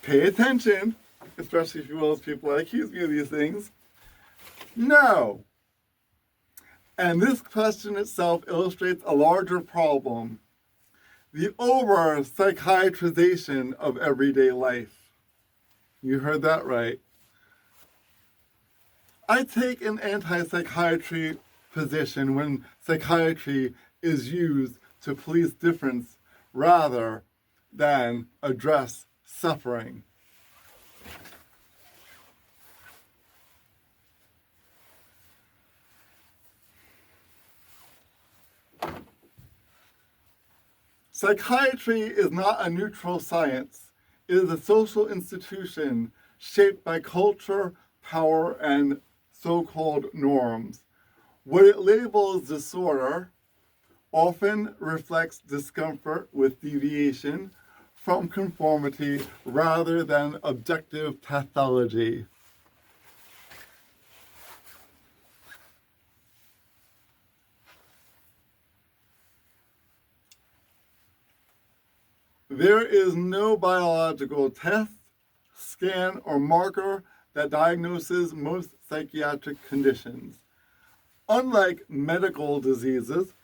Pay attention, especially if you're one of those people that accuse me of these things. No. And this question itself illustrates a larger problem. The over-psychiatrization of everyday life. You heard that right. I take an anti-psychiatry position when psychiatry is used to police difference rather than address suffering. Psychiatry is not a neutral science. It is a social institution shaped by culture, power, and so-called norms. What it labels disorder often reflects discomfort with deviation from conformity rather than objective pathology. There is no biological test, scan, or marker that diagnoses most psychiatric conditions. Unlike medical diseases,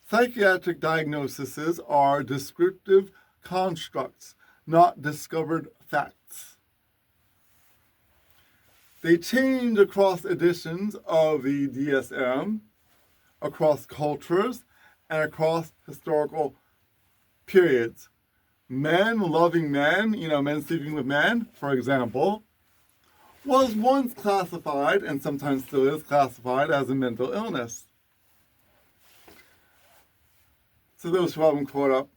psychiatric diagnoses are descriptive constructs, not discovered facts. They change across editions of the DSM, across cultures, and across historical periods. Men loving men, men sleeping with men, for example, was once classified, and sometimes still is classified, as a mental illness. To those who haven't caught up,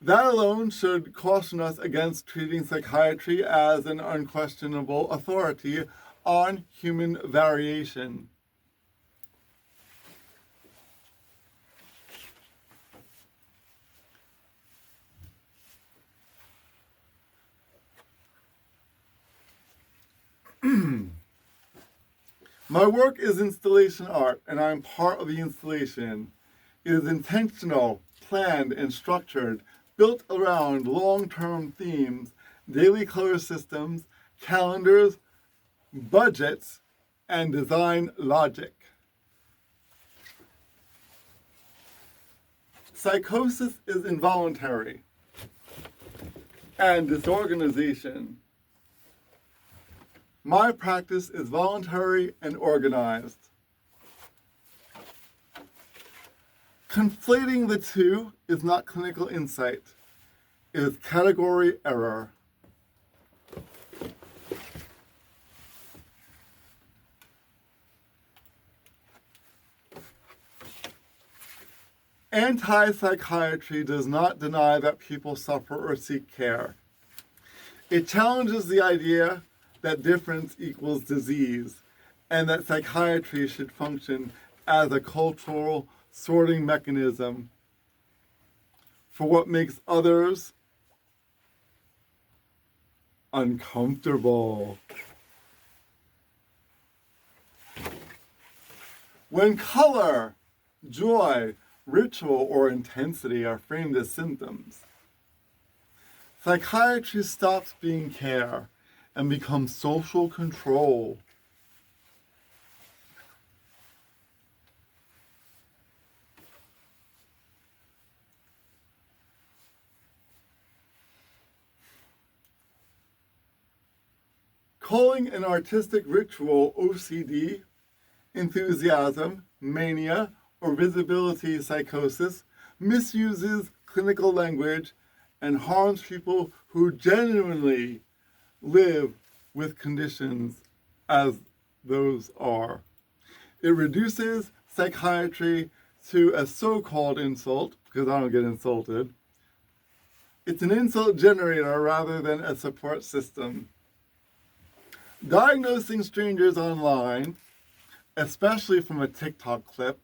that alone should caution us against treating psychiatry as an unquestionable authority on human variation. My work is installation art, and I am part of the installation. It is intentional, planned, and structured, built around long-term themes, daily color systems, calendars, budgets, and design logic. Psychosis is involuntary, and disorganization. My practice is voluntary and organized. Conflating the two is not clinical insight. It is category error. Anti-psychiatry does not deny that people suffer or seek care. It challenges the idea that difference equals disease, and that psychiatry should function as a cultural sorting mechanism for what makes others uncomfortable. When color, joy, ritual, or intensity are framed as symptoms, psychiatry stops being care and becomes social control. Calling an artistic ritual OCD, enthusiasm, mania, or visibility psychosis misuses clinical language and harms people who genuinely live with conditions as those are. It reduces psychiatry to a so-called insult, because I don't get insulted. It's an insult generator rather than a support system. Diagnosing strangers online, especially from a TikTok clip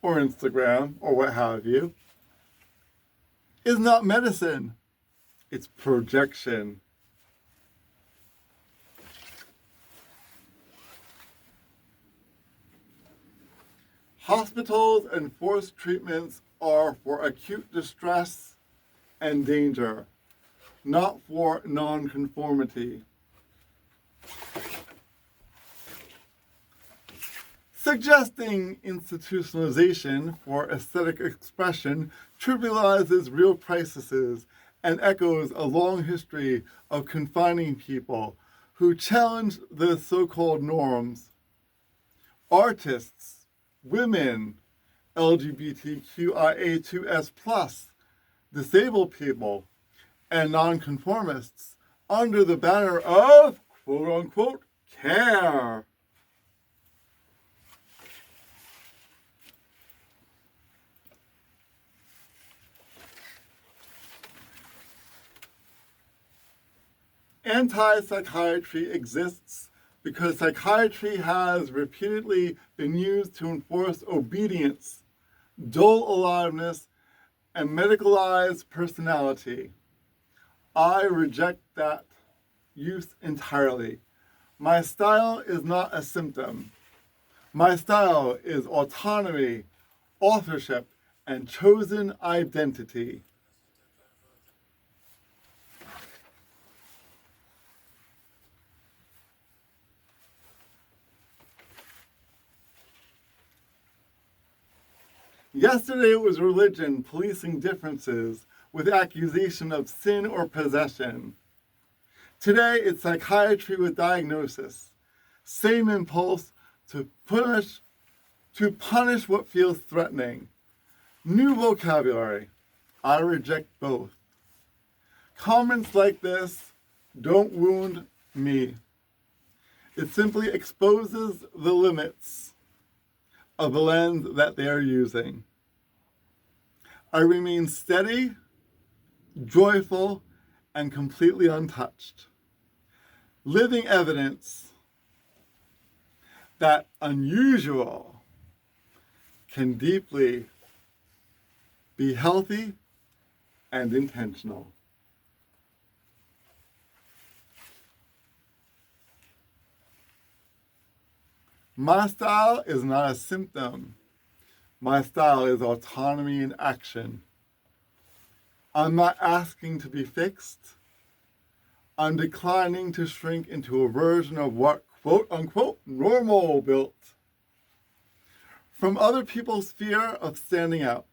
or Instagram or what have you, is not medicine. It's projection. Hospitals and forced treatments are for acute distress and danger, not for nonconformity. Suggesting institutionalization for aesthetic expression trivializes real crises and echoes a long history of confining people who challenge the so-called norms. Artists, women, LGBTQIA2S+, disabled people, and nonconformists under the banner of quote-unquote care. Anti-psychiatry exists because psychiatry has repeatedly been used to enforce obedience, dull aliveness, and medicalized personality. I reject that use entirely. My style is not a symptom. My style is autonomy, authorship, and chosen identity. Yesterday it was religion policing differences with accusation of sin or possession. Today it's psychiatry with diagnosis. Same impulse to punish what feels threatening. New vocabulary. I reject both. Comments like this don't wound me. It simply exposes the limits of the lens that they are using. I remain steady, joyful, and completely untouched. Living evidence that unusual can deeply be healthy and intentional. My style is not a symptom. My style is autonomy in action. I'm not asking to be fixed. I'm declining to shrink into a version of what quote-unquote normal built from other people's fear of standing out.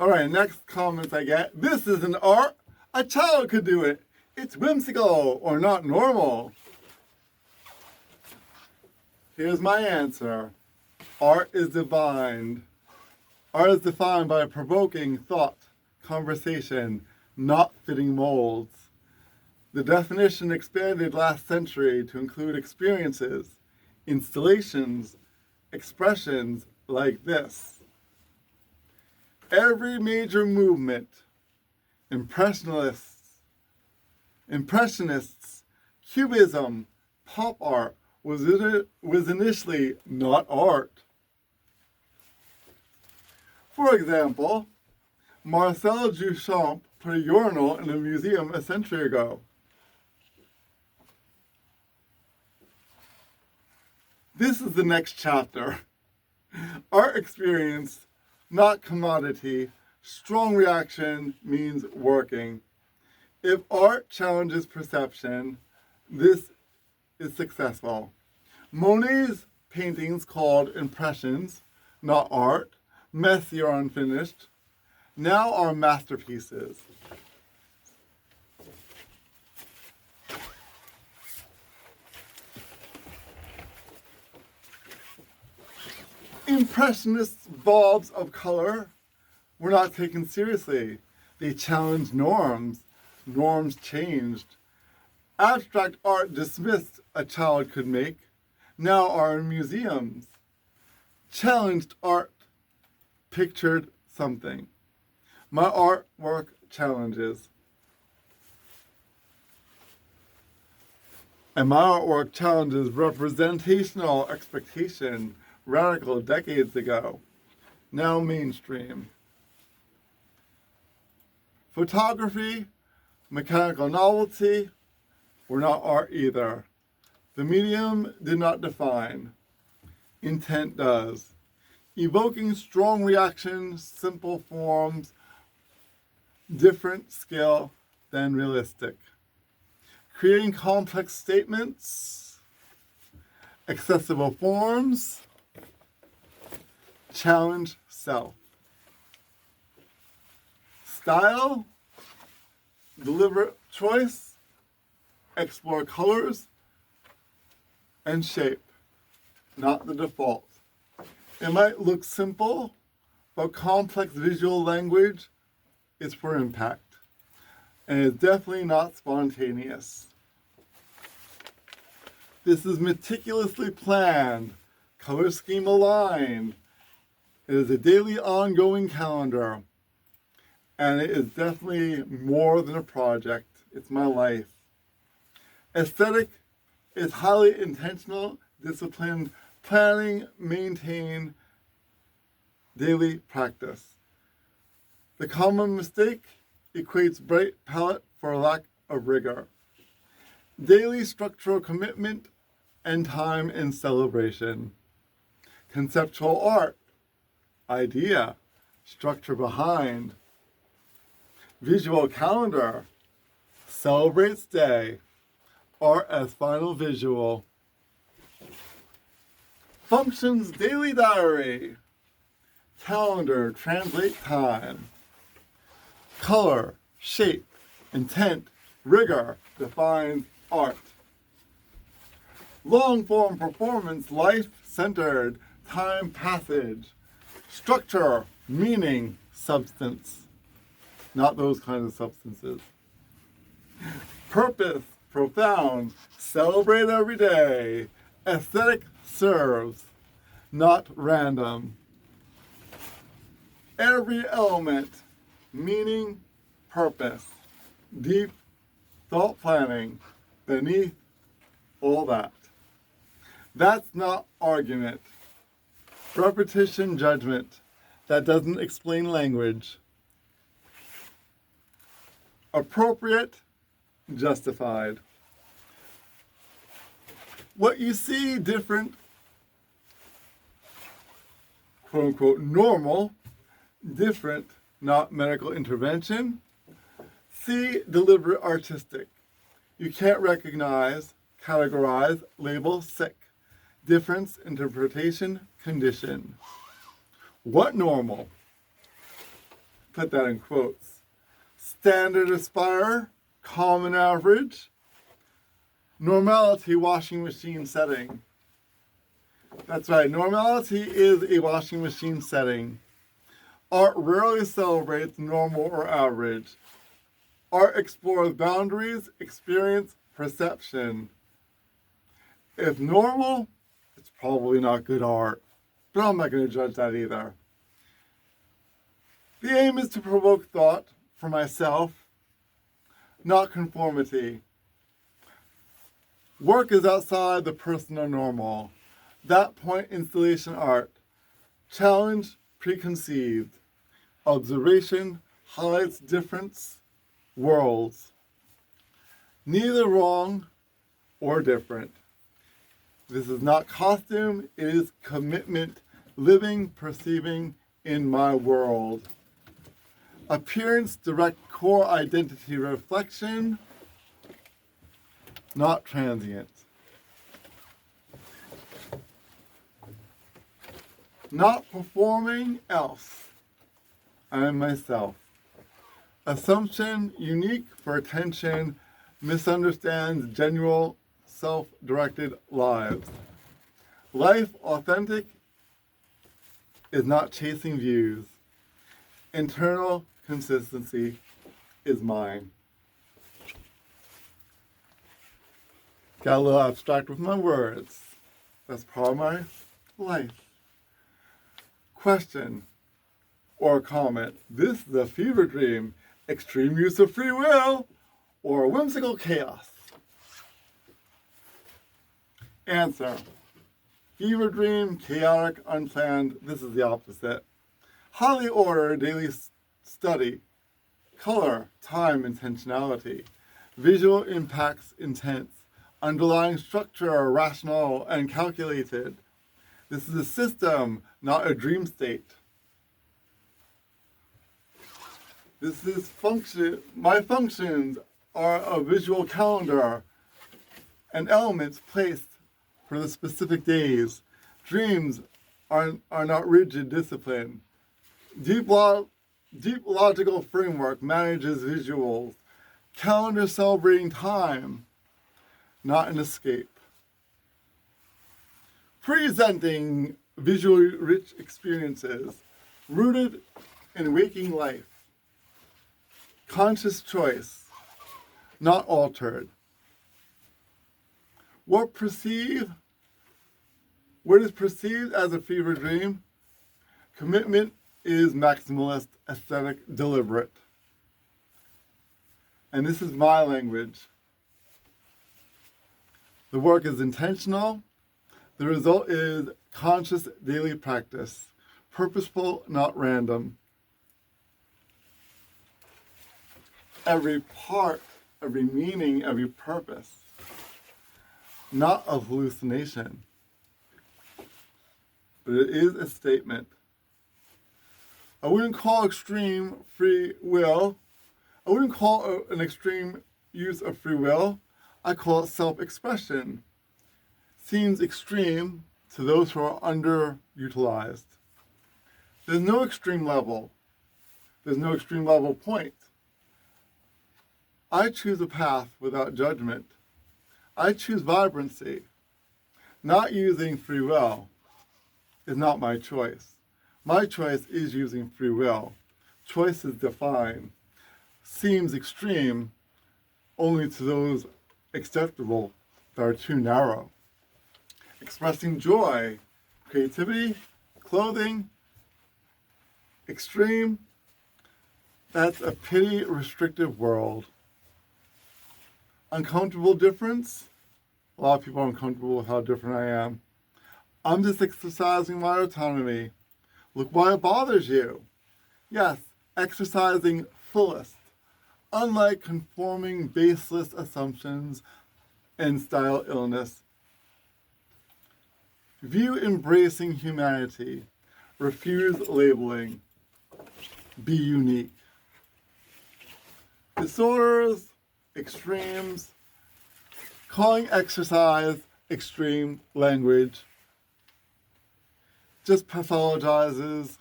All right, next comments I get. This isn't art. A child could do it. It's whimsical or not normal. Here's my answer. Art is defined. Art is defined by provoking thought, conversation, not fitting molds. The definition expanded last century to include experiences, installations, expressions like this. Every major movement, Impressionists, Cubism, pop art was initially not art. For example, Marcel Duchamp put a urinal in a museum a century ago. This is the next chapter. Art experience, not commodity. Strong reaction means working. If art challenges perception, this is successful. Monet's paintings called impressions, not art, messy or unfinished, now are masterpieces. Impressionists' bulbs of color were not taken seriously. They challenged norms. Norms changed. Abstract art dismissed a child could make, now are in museums. Challenged art pictured something. My artwork challenges. And my artwork challenges representational expectation, radical decades ago, now mainstream. Photography, mechanical novelty, were not art either. The medium did not define. Intent does. Evoking strong reactions, simple forms, different skill than realistic. Creating complex statements, accessible forms, challenge self. Style, deliberate choice, explore colors and shape, not the default. It might look simple, but complex visual language is for impact, and it's definitely not spontaneous. This is meticulously planned, color scheme aligned. It is a daily ongoing calendar, and it is definitely more than a project. It's my life. Aesthetic is highly intentional, disciplined, planning, maintain, daily practice. The common mistake equates bright palette for lack of rigor. Daily structural commitment and time in celebration. Conceptual art, idea, structure behind. Visual calendar, celebrates day, art as final visual. Functions daily diary, calendar, translate time. Color, shape, intent, rigor defines art. Long form performance, life-centered, time passage. Structure, meaning, substance. Not those kinds of substances. Purpose, profound, celebrate every day. Aesthetic serves, not random. Every element, meaning, purpose, deep thought planning, beneath all that. That's not argument. Repetition judgment that doesn't explain language. Appropriate, justified. What you see different, quote unquote, normal, different, not medical intervention. C, deliberate artistic. You can't recognize, categorize, label sick. Difference, interpretation, condition. What normal? Put that in quotes. Standard aspire, common average. Normality washing machine setting. That's right, normality is a washing machine setting. Art rarely celebrates normal or average. Art explores boundaries, experience, perception. If normal, it's probably not good art. But I'm not going to judge that either. The aim is to provoke thought for myself, not conformity. Work is outside the personal normal. That point, installation art. Challenge, preconceived. Observation highlights difference, worlds. Neither wrong or different. This is not costume, it is commitment, living, perceiving in my world. Appearance, direct core identity reflection. not transient. Not performing else. I am myself. Assumption unique for attention misunderstands genuine self-directed lives. Life authentic is not chasing views. Internal consistency is mine. Got a little abstract with my words. That's part of my life. Question or comment. This is a fever dream, extreme use of free will, or whimsical chaos? Answer. Fever dream, chaotic, unplanned. This is the opposite. Highly ordered daily study. Color, time, intentionality. Visual impacts, intense. Underlying structure, rational and calculated. This is a system, not a dream state. This is function. My functions are a visual calendar and elements placed for the specific days. Dreams are not rigid discipline. Deep logical framework manages visuals. Calendar celebrating time, not an escape. Presenting visually rich experiences rooted in waking life. Conscious choice, not altered. What is perceived as a fever dream? Commitment is maximalist, aesthetic, deliberate. And this is my language. The work is intentional. The result is conscious daily practice. Purposeful, not random. Every part, every meaning, every purpose. Not a hallucination. But it is a statement. I wouldn't call extreme free will. I wouldn't call an extreme use of free will. I call it self-expression. Seems extreme to those who are underutilized. There's no extreme level. There's no extreme level point. I choose a path without judgment. I choose vibrancy. Not using free will is not my choice. My choice is using free will. Choice is defined. Seems extreme only to those acceptable that are too narrow. Expressing joy, creativity, clothing, extreme, that's a pity restrictive world. Uncomfortable difference, a lot of people are uncomfortable with how different I am. I'm just exercising my autonomy. Look why it bothers you. Yes, exercising fullest, unlike conforming baseless assumptions and style illness. View embracing humanity. Refuse labeling. Be unique. Disorders, extremes, calling exercise extreme language just pathologizes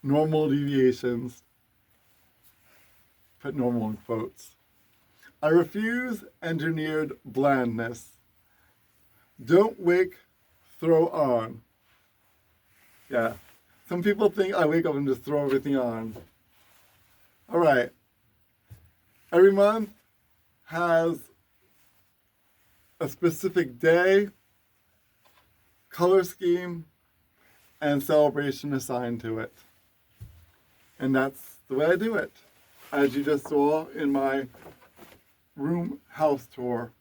normal deviations. Put normal in quotes. I refuse engineered blandness. Don't wake, throw on. Yeah, some people think I wake up and just throw everything on. All right. Every month has a specific day, color scheme, and celebration assigned to it. And that's the way I do it, as you just saw in my room house tour.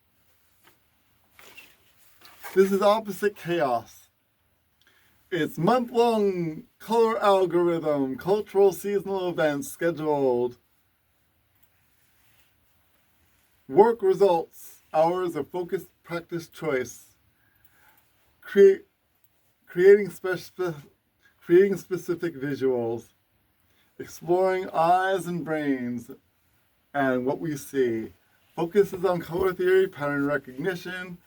This is opposite chaos. It's month-long color algorithm, cultural seasonal events scheduled. Work results, hours of focused practice choice. Creating specific visuals. Exploring eyes and brains and what we see. focuses on color theory, pattern recognition,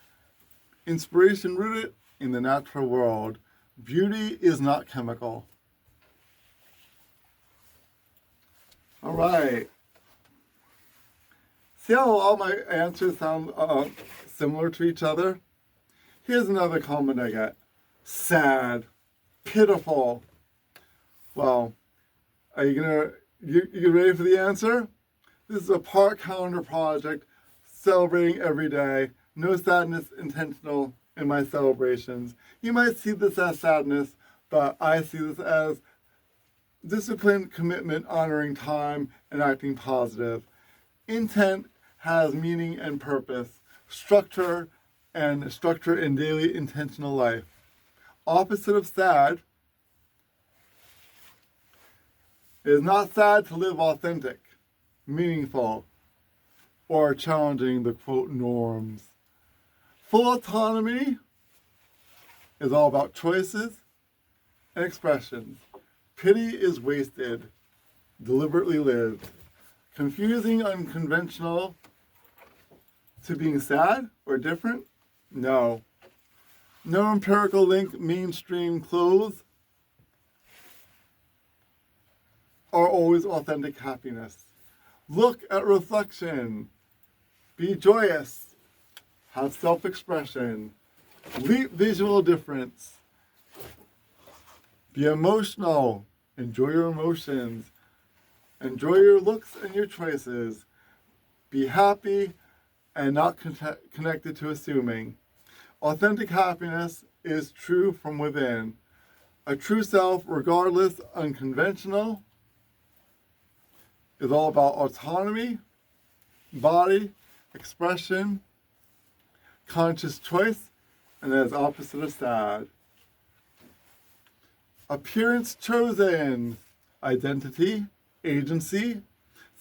inspiration rooted in the natural world. Beauty is not chemical. All right. See how all my answers sound similar to each other? Here's another comment I get. Sad. Pitiful. Well, are you ready for the answer? This is a part calendar project celebrating every day. No sadness intentional in my celebrations. You might see this as sadness, but I see this as discipline, commitment, honoring time, and acting positive. Intent has meaning and purpose, structure in daily intentional life. Opposite of sad, it is not sad to live authentic, meaningful, or challenging the quote norms. Full autonomy is all about choices and expressions. Pity is wasted, deliberately lived. Confusing, unconventional to being sad or different? No. No empirical link, mainstream clothes are always authentic happiness. Look at reflection. Be joyous. Have self-expression. Leap visual difference. Be emotional. Enjoy your emotions. Enjoy your looks and your choices. Be happy and not connected to assuming. Authentic happiness is true from within. A true self, regardless, unconventional, is all about autonomy, body, expression, conscious choice, and that is opposite of sad. Appearance chosen, identity, agency,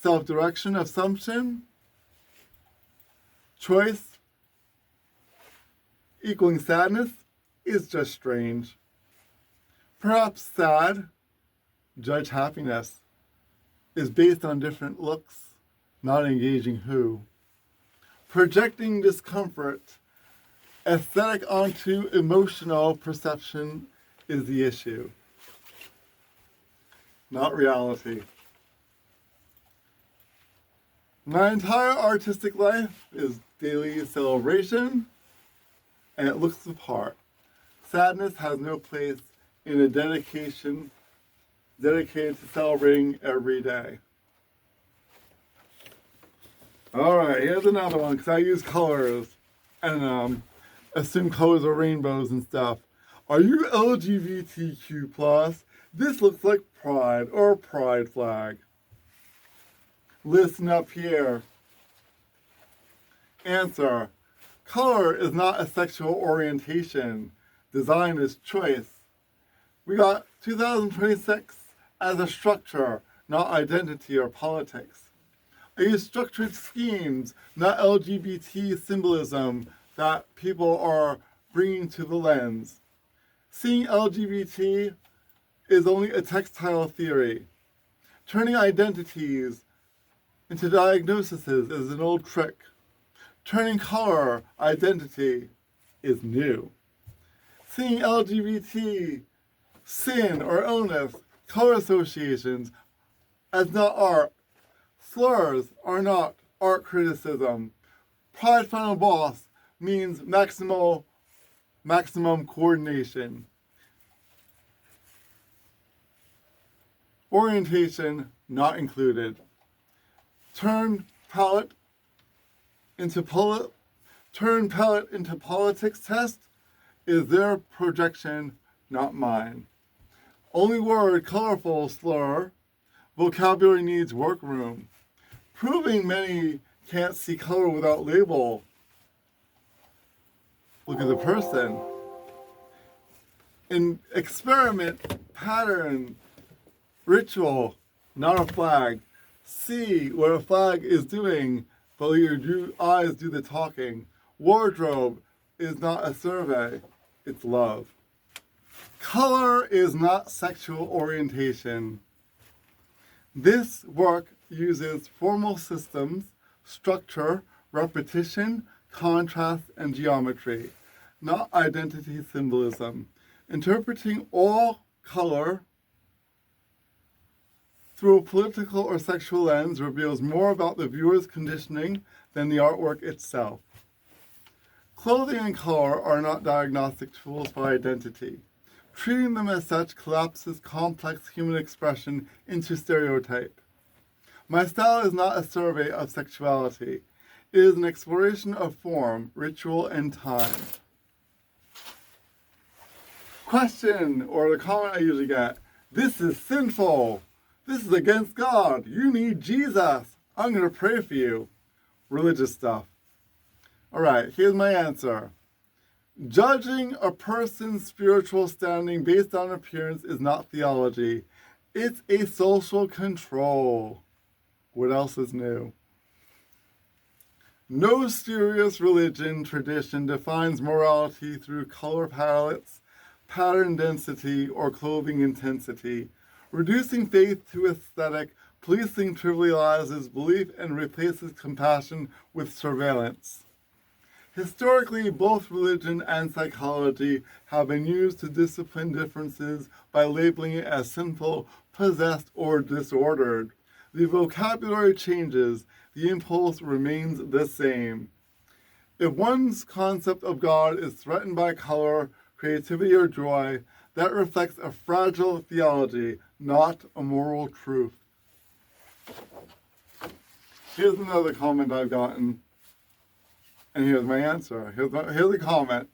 self-direction, assumption, choice, equaling sadness is just strange. Perhaps sad, judge happiness, is based on different looks, not engaging who. Projecting discomfort, aesthetic onto emotional perception is the issue, not reality. My entire artistic life is daily celebration, and it looks the part. Sadness has no place in a dedication dedicated to celebrating every day. All right, here's another one, because I use colors and assume colors are rainbows and stuff. Are you LGBTQ+? This looks like pride or a pride flag. Listen up here. Answer. Color is not a sexual orientation. Design is choice. We got 2026 as a structure, not identity or politics. I use structured schemes, not LGBT symbolism that people are bringing to the lens. Seeing LGBT is only a textile theory. Turning identities into diagnoses is an old trick. Turning color identity is new. Seeing LGBT, sin or illness, color associations as not art. Slurs are not art criticism. Pride Final Boss means maximum coordination. Orientation not included. Turn palette into politics test is their projection, not mine. Only word colorful slur. Vocabulary needs workroom. Proving many can't see color without label. Look at the person. In experiment, pattern, ritual, not a flag. See what a flag is doing, but your eyes do the talking. Wardrobe is not a survey, it's love. Color is not sexual orientation. This work uses formal systems, structure, repetition, contrast, and geometry, not identity symbolism. Interpreting all color through a political or sexual lens reveals more about the viewer's conditioning than the artwork itself. Clothing and color are not diagnostic tools for identity. Treating them as such collapses complex human expression into stereotype. My style is not a survey of sexuality. It is an exploration of form, ritual, and time. Question, or the comment I usually get, this is sinful. This is against God. You need Jesus. I'm going to pray for you. Religious stuff. All right, here's my answer. Judging a person's spiritual standing based on appearance is not theology. It's a social control. What else is new? No serious religion tradition defines morality through color palettes, pattern density, or clothing intensity. Reducing faith to aesthetic, policing trivializes belief and replaces compassion with surveillance. Historically, both religion and psychology have been used to discipline differences by labeling it as sinful, possessed, or disordered. The vocabulary changes, the impulse remains the same. If one's concept of God is threatened by color, creativity, or joy, that reflects a fragile theology, not a moral truth. Here's another comment I've gotten, and here's my answer. Here's a comment.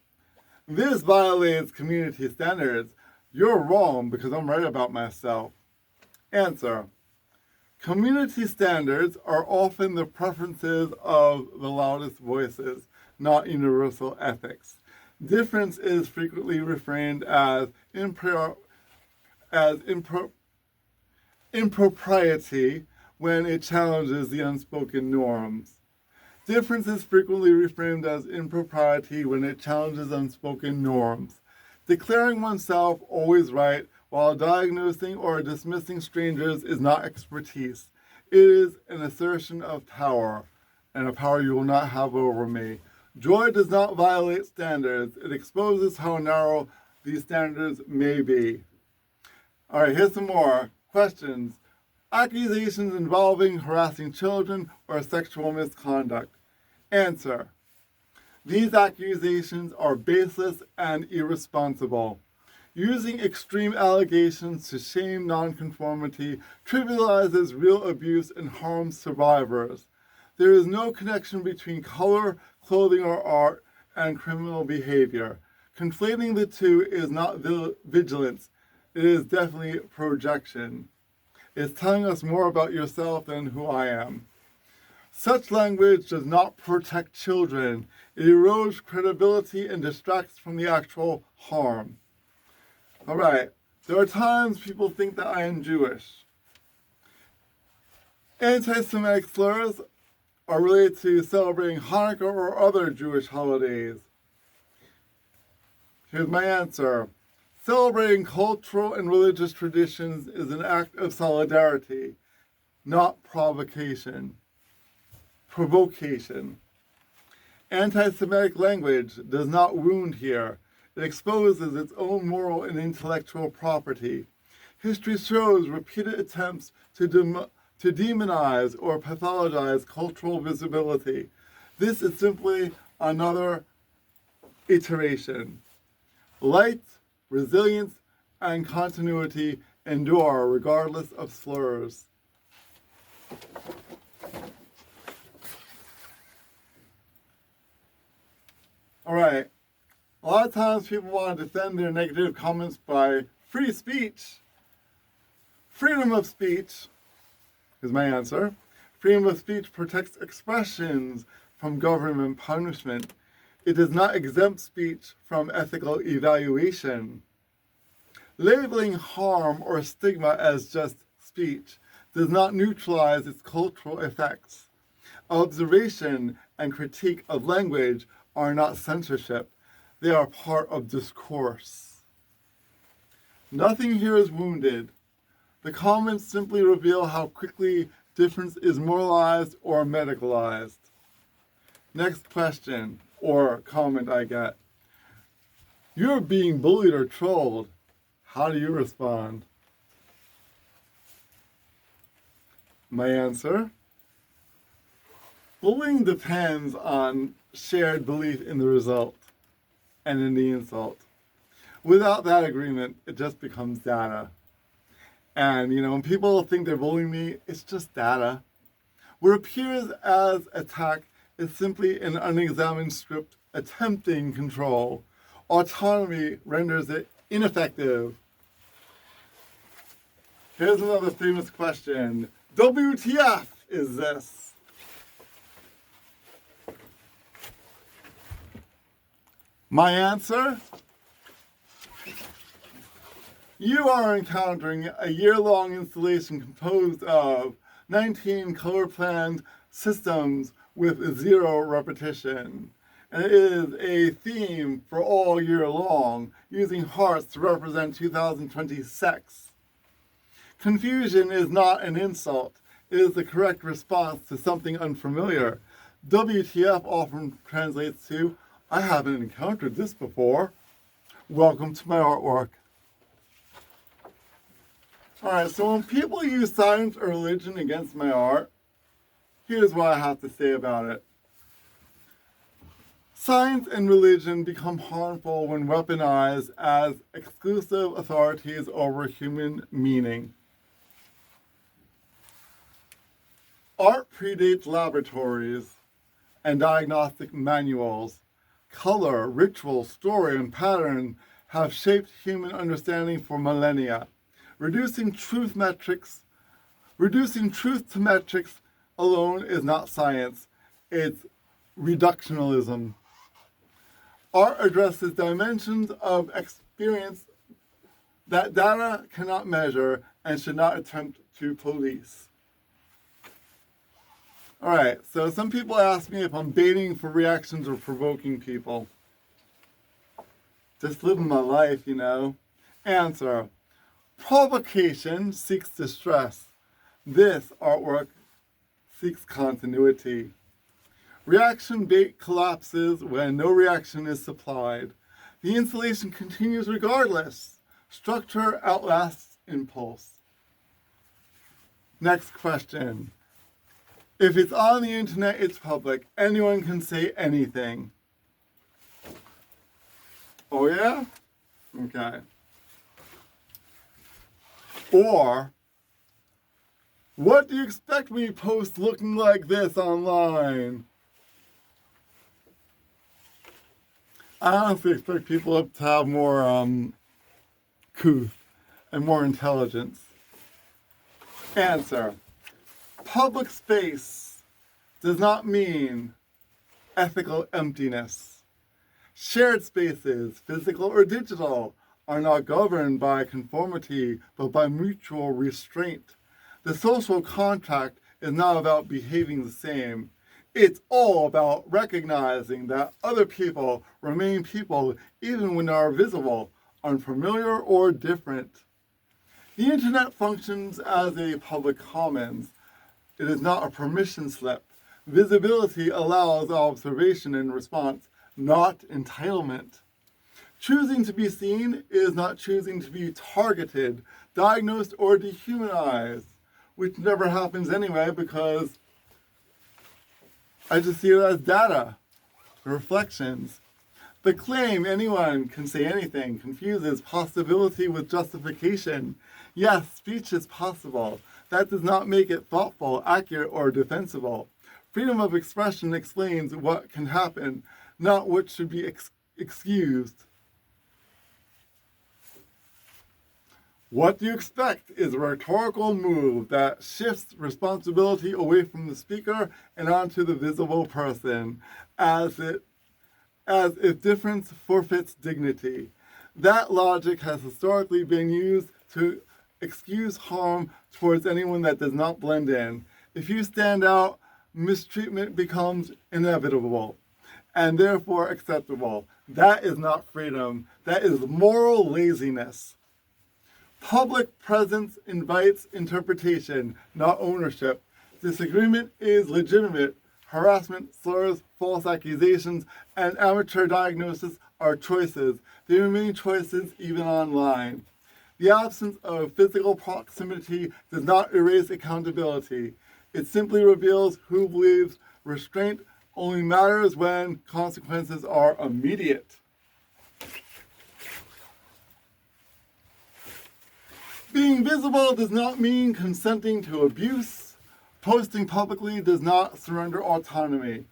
This violates community standards. You're wrong because I'm right about myself. Answer. Community standards are often the preferences of the loudest voices, not universal ethics. Difference is frequently reframed as impropriety when it challenges the unspoken norms. Difference is frequently reframed as impropriety when it challenges unspoken norms. Declaring oneself always right while diagnosing or dismissing strangers is not expertise. It is an assertion of power, and a power you will not have over me. Joy does not violate standards. It exposes how narrow these standards may be. All right, here's some more questions. Accusations involving harassing children or sexual misconduct. Answer. These accusations are baseless and irresponsible. Using extreme allegations to shame nonconformity trivializes real abuse and harms survivors. There is no connection between color, clothing, or art and criminal behavior. Conflating the two is not vigilance. It is definitely projection. It's telling us more about yourself than who I am. Such language does not protect children. It erodes credibility and distracts from the actual harm. All right, there are times people think that I am Jewish. Anti-Semitic slurs are related to celebrating Hanukkah or other Jewish holidays. Here's my answer. Celebrating cultural and religious traditions is an act of solidarity, not provocation. Anti-Semitic language does not wound here. It exposes its own moral and intellectual property. History shows repeated attempts to demonize or pathologize cultural visibility. This is simply another iteration. Light, resilience, and continuity endure regardless of slurs. All right. A lot of times people want to defend their negative comments by free speech. Freedom of speech is my answer. Freedom of speech protects expressions from government punishment. It does not exempt speech from ethical evaluation. Labeling harm or stigma as just speech does not neutralize its cultural effects. Observation and critique of language are not censorship. They are part of discourse. Nothing here is wounded. The comments simply reveal how quickly difference is moralized or medicalized. Next question or comment I get. You're being bullied or trolled. How do you respond? My answer? Bullying depends on shared belief in the result and in the insult. Without that agreement, it just becomes data. And, when people think they're bullying me, it's just data. What appears as attack is simply an unexamined script attempting control. Autonomy renders it ineffective. Here's another famous question. WTF is this? My answer? You are encountering a year-long installation composed of 19 color-planned systems with 0 repetition. And it is a theme for all year long, using hearts to represent 2020 sex. Confusion is not an insult. It is the correct response to something unfamiliar. WTF often translates to, I haven't encountered this before. Welcome to my artwork. Alright, so when people use science or religion against my art, here's what I have to say about it. Science and religion become harmful when weaponized as exclusive authorities over human meaning. Art predates laboratories and diagnostic manuals. Color, ritual, story, and pattern have shaped human understanding for millennia. Reducing truth to metrics alone is not science. It's reductionism. Art addresses dimensions of experience that data cannot measure and should not attempt to police. Alright, so some people ask me if I'm baiting for reactions or provoking people. Just living my life, Answer. Provocation seeks distress. This artwork seeks continuity. Reaction bait collapses when no reaction is supplied. The installation continues regardless. Structure outlasts impulse. Next question. If it's on the internet, it's public. Anyone can say anything. Oh yeah? Okay. Or, what do you expect me to post looking like this online? I honestly expect people to have more couth and more intelligence. Answer. Public space does not mean ethical emptiness. Shared spaces, physical or digital, are not governed by conformity, but by mutual restraint. The social contract is not about behaving the same. It's all about recognizing that other people remain people even when they are visible, unfamiliar, or different. The internet functions as a public commons. It is not a permission slip. Visibility allows observation and response, not entitlement. Choosing to be seen is not choosing to be targeted, diagnosed, or dehumanized, which never happens anyway because I just see it as data, reflections. The claim anyone can say anything confuses possibility with justification. Yes, speech is possible. That does not make it thoughtful, accurate, or defensible. Freedom of expression explains what can happen, not what should be excused. What do you expect is a rhetorical move that shifts responsibility away from the speaker and onto the visible person, as if difference forfeits dignity. That logic has historically been used to excuse harm towards anyone that does not blend in. If you stand out, mistreatment becomes inevitable and therefore acceptable. That is not freedom. That is moral laziness. Public presence invites interpretation, not ownership. Disagreement is legitimate. Harassment, slurs, false accusations, and amateur diagnosis are choices. They remain choices even online. The absence of physical proximity does not erase accountability. It simply reveals who believes restraint only matters when consequences are immediate. Being visible does not mean consenting to abuse. Posting publicly does not surrender autonomy.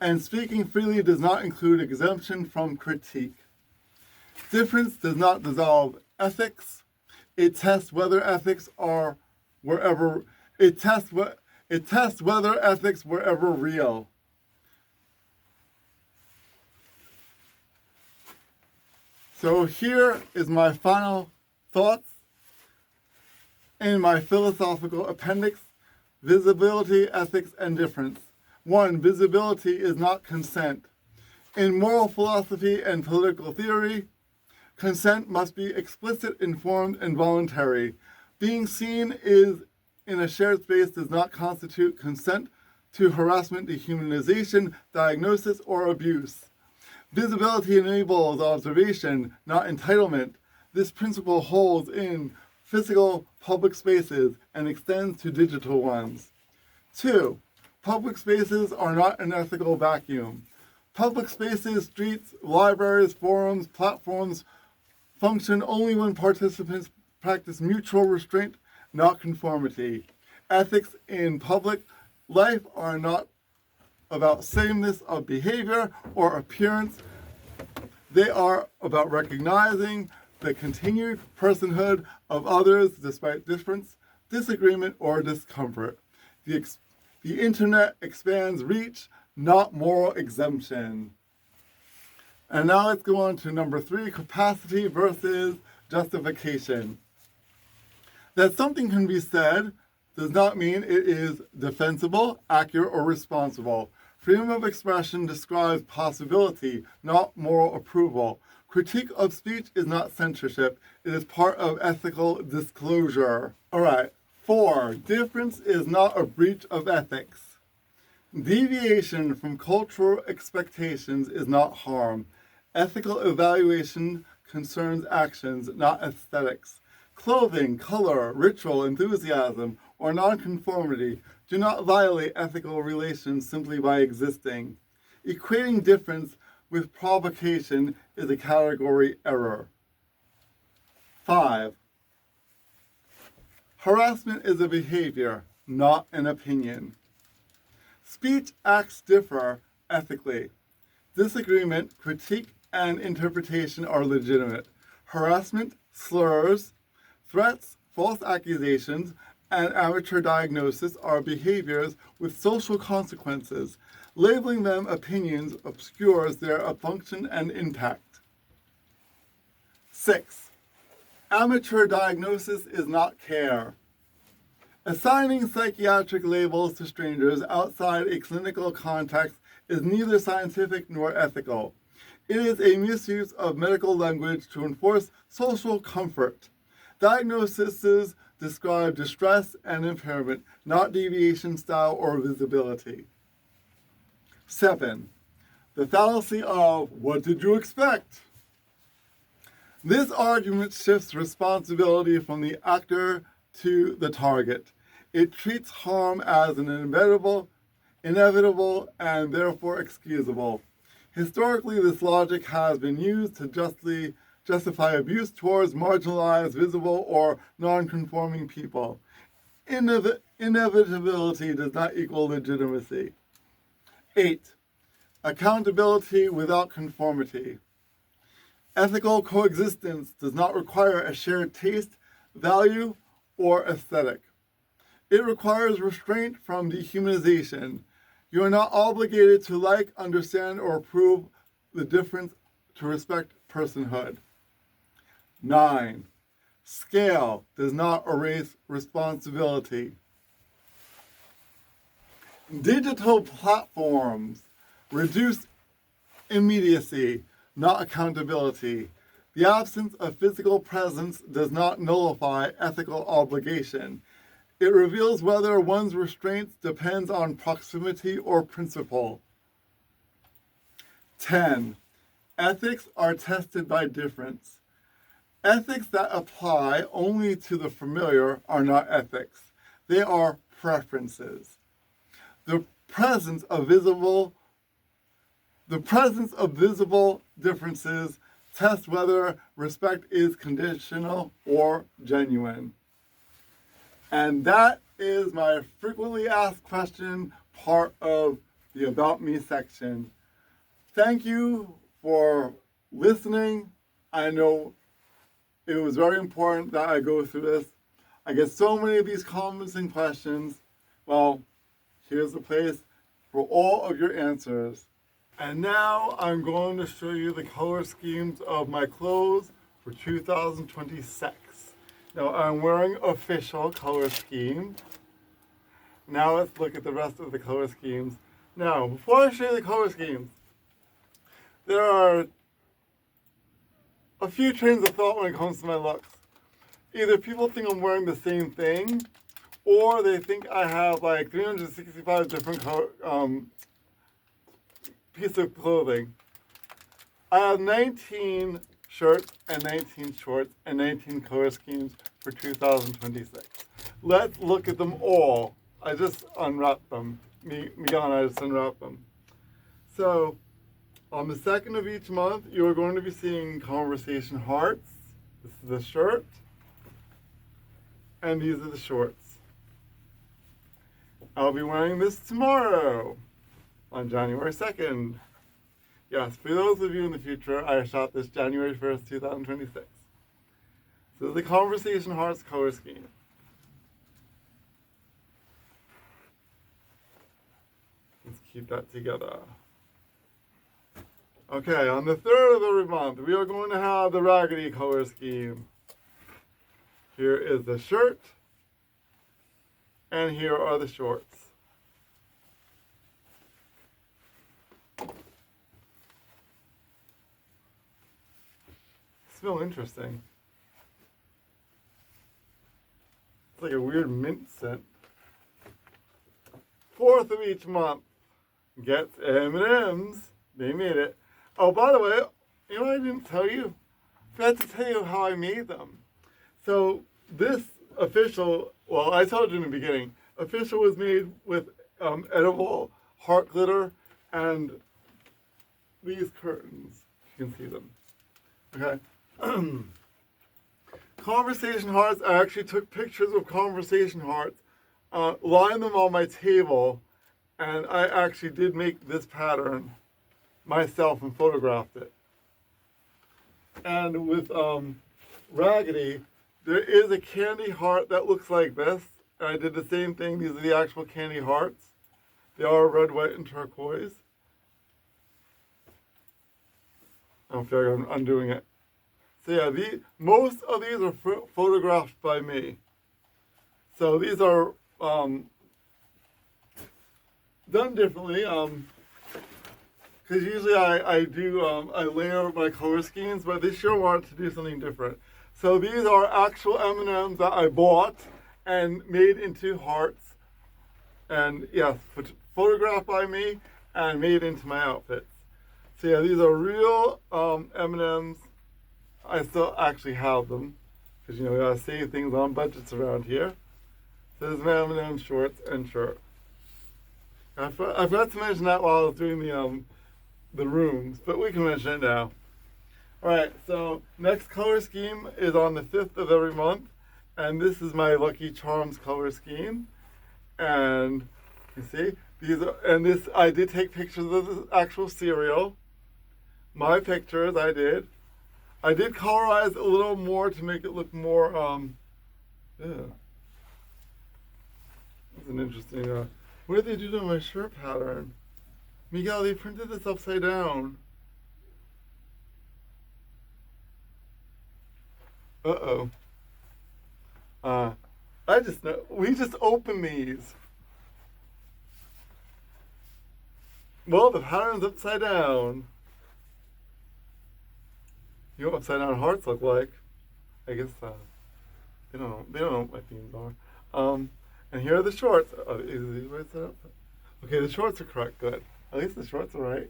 And speaking freely does not include exemption from critique. Difference does not dissolve ethics. It tests whether ethics are wherever whether ethics were ever real. So here is my final thoughts in my philosophical appendix: visibility, ethics, and difference. 1. Visibility is not consent. In moral philosophy and political theory, consent must be explicit, informed, and voluntary. Being seen in a shared space does not constitute consent to harassment, dehumanization, diagnosis, or abuse. Visibility enables observation, not entitlement. This principle holds in physical public spaces and extends to digital ones. 2. Public spaces are not an ethical vacuum. Public spaces, streets, libraries, forums, platforms function only when participants practice mutual restraint, not conformity. Ethics in public life are not about sameness of behavior or appearance. They are about recognizing the continued personhood of others despite difference, disagreement, or discomfort. The internet expands reach, not moral exemption. And now let's go on to number 3, capacity versus justification. That something can be said does not mean it is defensible, accurate, or responsible. Freedom of expression describes possibility, not moral approval. Critique of speech is not censorship. It is part of ethical disclosure. All right. 4. Difference is not a breach of ethics. Deviation from cultural expectations is not harm. Ethical evaluation concerns actions, not aesthetics. Clothing, color, ritual, enthusiasm, or nonconformity do not violate ethical relations simply by existing. Equating difference with provocation is a category error. 5. Harassment is a behavior, not an opinion. Speech acts differ ethically. Disagreement, critique, and interpretation are legitimate. Harassment, slurs, threats, false accusations, and amateur diagnosis are behaviors with social consequences. Labeling them opinions obscures their function and impact. 6. Amateur diagnosis is not care. Assigning psychiatric labels to strangers outside a clinical context is neither scientific nor ethical. It is a misuse of medical language to enforce social comfort. Diagnoses describe distress and impairment, not deviation, style, or visibility. 7. The fallacy of what did you expect? This argument shifts responsibility from the actor to the target. It treats harm as an inevitable, and therefore excusable. Historically, this logic has been used to justify abuse towards marginalized, visible, or non-conforming people. Inevitability does not equal legitimacy. 8. Accountability without conformity. Ethical coexistence does not require a shared taste, value, or aesthetic. It requires restraint from dehumanization. You are not obligated to like, understand, or approve the difference to respect personhood. 9. Scale does not erase responsibility. Digital platforms reduce immediacy, not accountability. The absence of physical presence does not nullify ethical obligation. It reveals whether one's restraints depends on proximity or principle. 10. Ethics are tested by difference. Ethics that apply only to the familiar are not ethics. They are preferences. The presence of visible differences tests whether respect is conditional or genuine. And that is my frequently asked question part of the About Me section. Thank you for listening. I know it was very important that I go through this. I get so many of these comments and questions. Well, here's the place for all of your answers. And now I'm going to show you the color schemes of my clothes for 2026. Now I'm wearing official color scheme. Now let's look at the rest of the color schemes. Now, before I show you the color schemes, there are a few trains of thought when it comes to my looks. Either people think I'm wearing the same thing, or they think I have like 365 different pieces of clothing. I have 19 shirts and 19 shorts and 19 color schemes for 2026. Let's look at them all. I just unwrapped them. Miguel and I just unwrapped them. So, on the 2nd of each month, you're going to be seeing conversation hearts. This is the shirt. And these are the shorts. I'll be wearing this tomorrow, on January 2nd. Yes, for those of you in the future, I shot this January 1st, 2026. So the Conversation Hearts color scheme. Let's keep that together. Okay, on the 3rd of every month, we are going to have the Raggedy color scheme. Here is the shirt, and here are the shorts. Smell interesting. It's like a weird mint scent. 4th of each month gets M&Ms. They made it. Oh, by the way, you know what I didn't tell you? I forgot to tell you how I made them. So this official, well, I told you in the beginning, official was made with edible heart glitter and these curtains. You can see them. Okay. Conversation hearts, I actually took pictures of conversation hearts, lined them on my table, and I actually did make this pattern myself and photographed it. And with Raggedy, there is a candy heart that looks like this. And I did the same thing. These are the actual candy hearts. They are red, white, and turquoise. I feel like I'm undoing it. So yeah, most of these are photographed by me. So these are done differently. Because usually I layer my color schemes, but this year I wanted to do something different. So these are actual M&Ms that I bought and made into hearts. And yes, photographed by me and made into my outfits. So yeah, these are real M&Ms. I still actually have them. Because, you know, we gotta save things on budgets around here. So this is my M&M shorts and shirt. I forgot to mention that while I was doing the rooms, but we can mention it now. Alright, so next color scheme is on the 5th of every month, and this is my Lucky Charms color scheme. And you see, I did take pictures of the actual cereal. My pictures, I did colorize a little more to make it look more, yeah. That's an interesting, what did they do to my shirt pattern? Miguel, they printed this upside down. Uh-oh. I just know, we just opened these. Well, the pattern's upside down. You know what upside down hearts look like? I guess, they don't know what my themes are. And here are the shorts. Oh, is these right set up? Okay, the shorts are correct. Good. At least the shorts are right.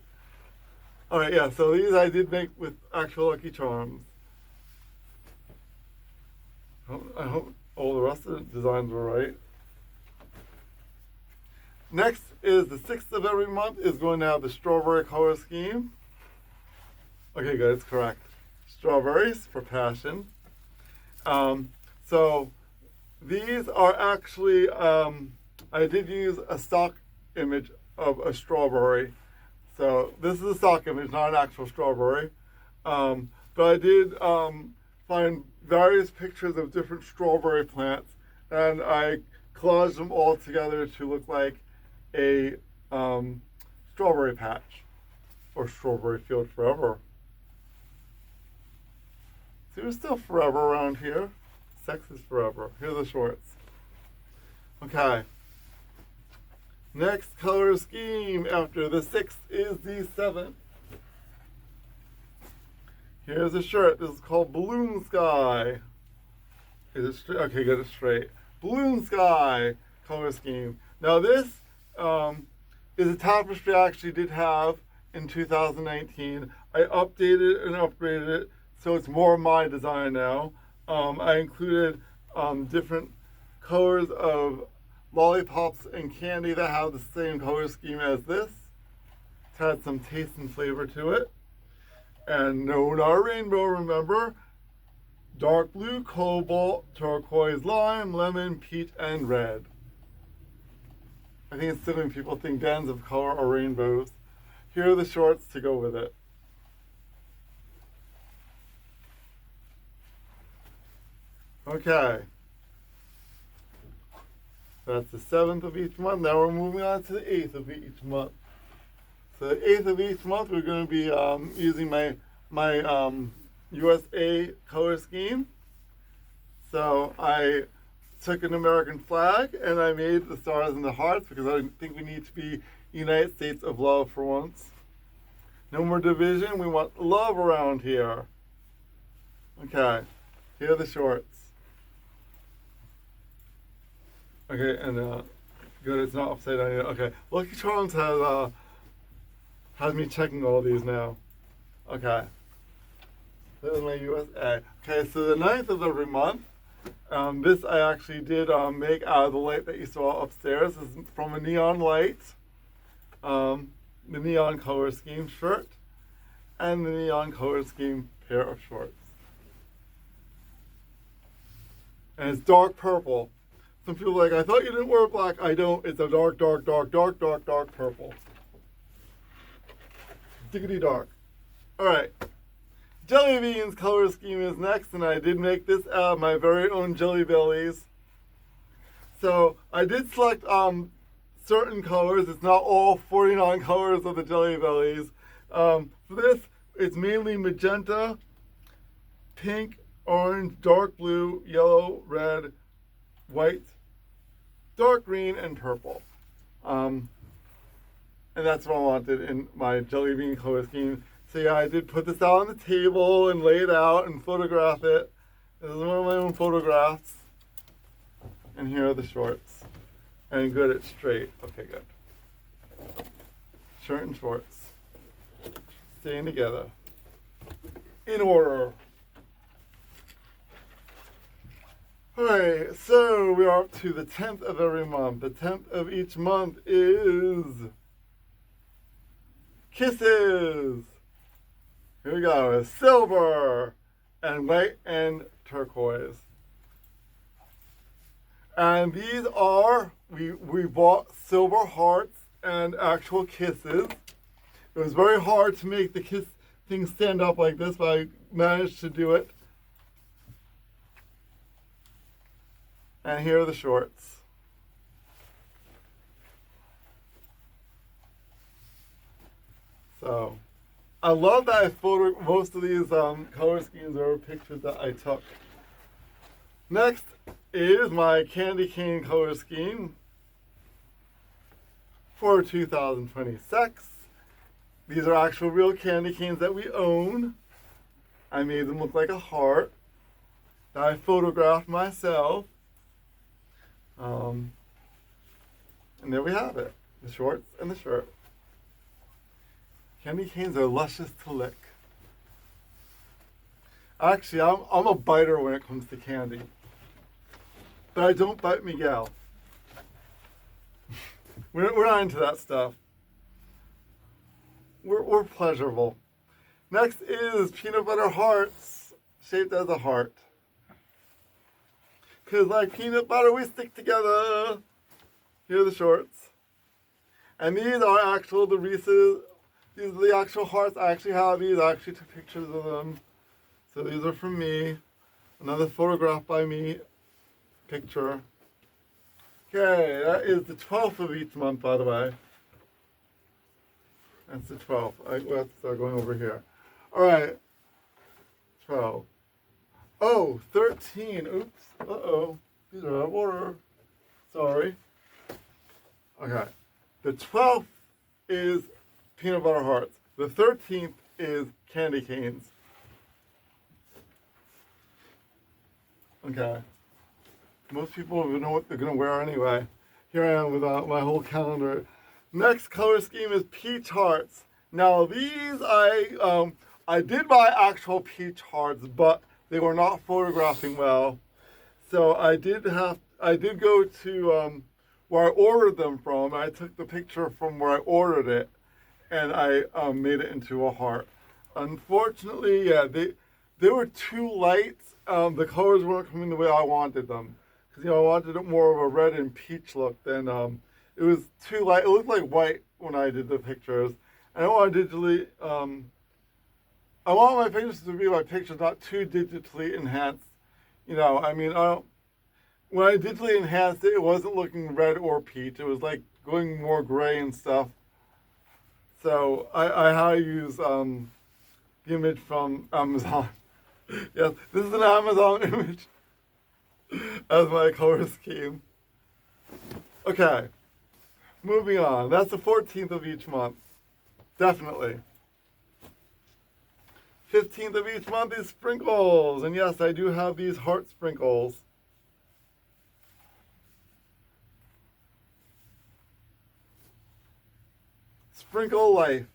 All right, yeah. So these I did make with actual Lucky Charms. I hope all the rest of the designs were right. Next is the 6th of every month is going to have the strawberry color scheme. Okay, good. It's correct. Strawberries for passion. So these are actually, I did use a stock image of a strawberry. So this is a stock image, not an actual strawberry. But I did find various pictures of different strawberry plants, and I collaged them all together to look like a strawberry patch or strawberry field forever. See, we're still forever around here. Sex is forever. Here's the shorts. Okay. Next color scheme after the 6th is the 7th. Here's a shirt. This is called Balloon Sky. Is it straight? Okay, good. It's straight. Balloon Sky color scheme. Now this is a tapestry I actually did have in 2019. I updated and upgraded it so it's more my design now. I included different colors of lollipops and candy that have the same color scheme as this. It's had some taste and flavor to it. And no, not rainbow, remember. Dark blue, cobalt, turquoise, lime, lemon, peach, and red. I think it's silly when people think bands of color are rainbows. Here are the shorts to go with it. Okay. That's the 7th of each month. Now we're moving on to the 8th of each month. So the 8th of each month, we're going to be using my USA color scheme. So I took an American flag and I made the stars and the hearts because I think we need to be United States of love for once. No more division. We want love around here. Okay. Here are the shorts. Okay, and good, it's not upside down yet. Okay, Lucky Charms has me checking all these now. Okay. This is my USA. Okay, so the 9th of every month, this I actually did make out of the light that you saw upstairs. This is from a neon light, the neon color scheme shirt, and the neon color scheme pair of shorts. And it's dark purple. Some people are like, I thought you didn't wear black. I don't. It's a dark, dark, dark, dark, dark, dark purple. Diggity dark. All right. Jelly Beans color scheme is next, and I did make this out of my very own Jelly Bellies. So I did select certain colors. It's not all 49 colors of the Jelly Bellies. For this, it's mainly magenta, pink, orange, dark blue, yellow, red, white, dark green, and purple. And that's what I wanted in my Jelly Bean color scheme. So yeah, I did put this out on the table and lay it out and photograph it. This is one of my own photographs. And here are the shorts. And good, it's straight. Okay, good. Shirt and shorts. Staying together. In order. Alright, so we are up to the 10th of every month. The 10th of each month is Kisses. Here we go. Silver and white and turquoise. And these are, we bought silver hearts and actual kisses. It was very hard to make the kiss thing stand up like this, but I managed to do it. And here are the shorts. So, I love that I photo most of these color schemes are pictures that I took. Next is my candy cane color scheme for 2020 sex. These are actual real candy canes that we own. I made them look like a heart that I photographed myself. And there we have it. The shorts and the shirt. Candy canes are luscious to lick. Actually, I'm a biter when it comes to candy. But I don't bite Miguel. We're not into that stuff. We're pleasurable. Next is peanut butter hearts, shaped as a heart. Because like peanut butter, we stick together. Here are the shorts. And these are the Reese's. These are the actual hearts. I actually have these. I actually took pictures of them. So these are from me. Another photograph by me. Picture. Okay, that is the 12th of each month, by the way. That's the 12th. We'll have to start going over here. All right. 12. Oh, 13. Oops. Uh-oh. These are out of order. Sorry. Okay. The 12th is peanut butter hearts. The 13th is candy canes. Okay. Most people know what they're going to wear anyway. Here I am with my whole calendar. Next color scheme is peach hearts. Now these I did buy actual peach hearts, but they were not photographing well. So I did go to where I ordered them from. I took the picture from where I ordered it, and I made it into a heart. Unfortunately, yeah, they were too light. The colors weren't coming the way I wanted them. Because, I wanted it more of a red and peach look than, it was too light. It looked like white when I did the pictures. And I want to digitally, I want my pictures to be my pictures, not too digitally enhanced. When I digitally enhanced it, it wasn't looking red or peach. It was like going more gray and stuff. So I had to use the image from Amazon. Yes, this is an Amazon image as my color scheme. Okay, moving on. That's the 14th of each month. Definitely. 15th of each month is sprinkles. And yes, I do have these heart sprinkles. Sprinkle life.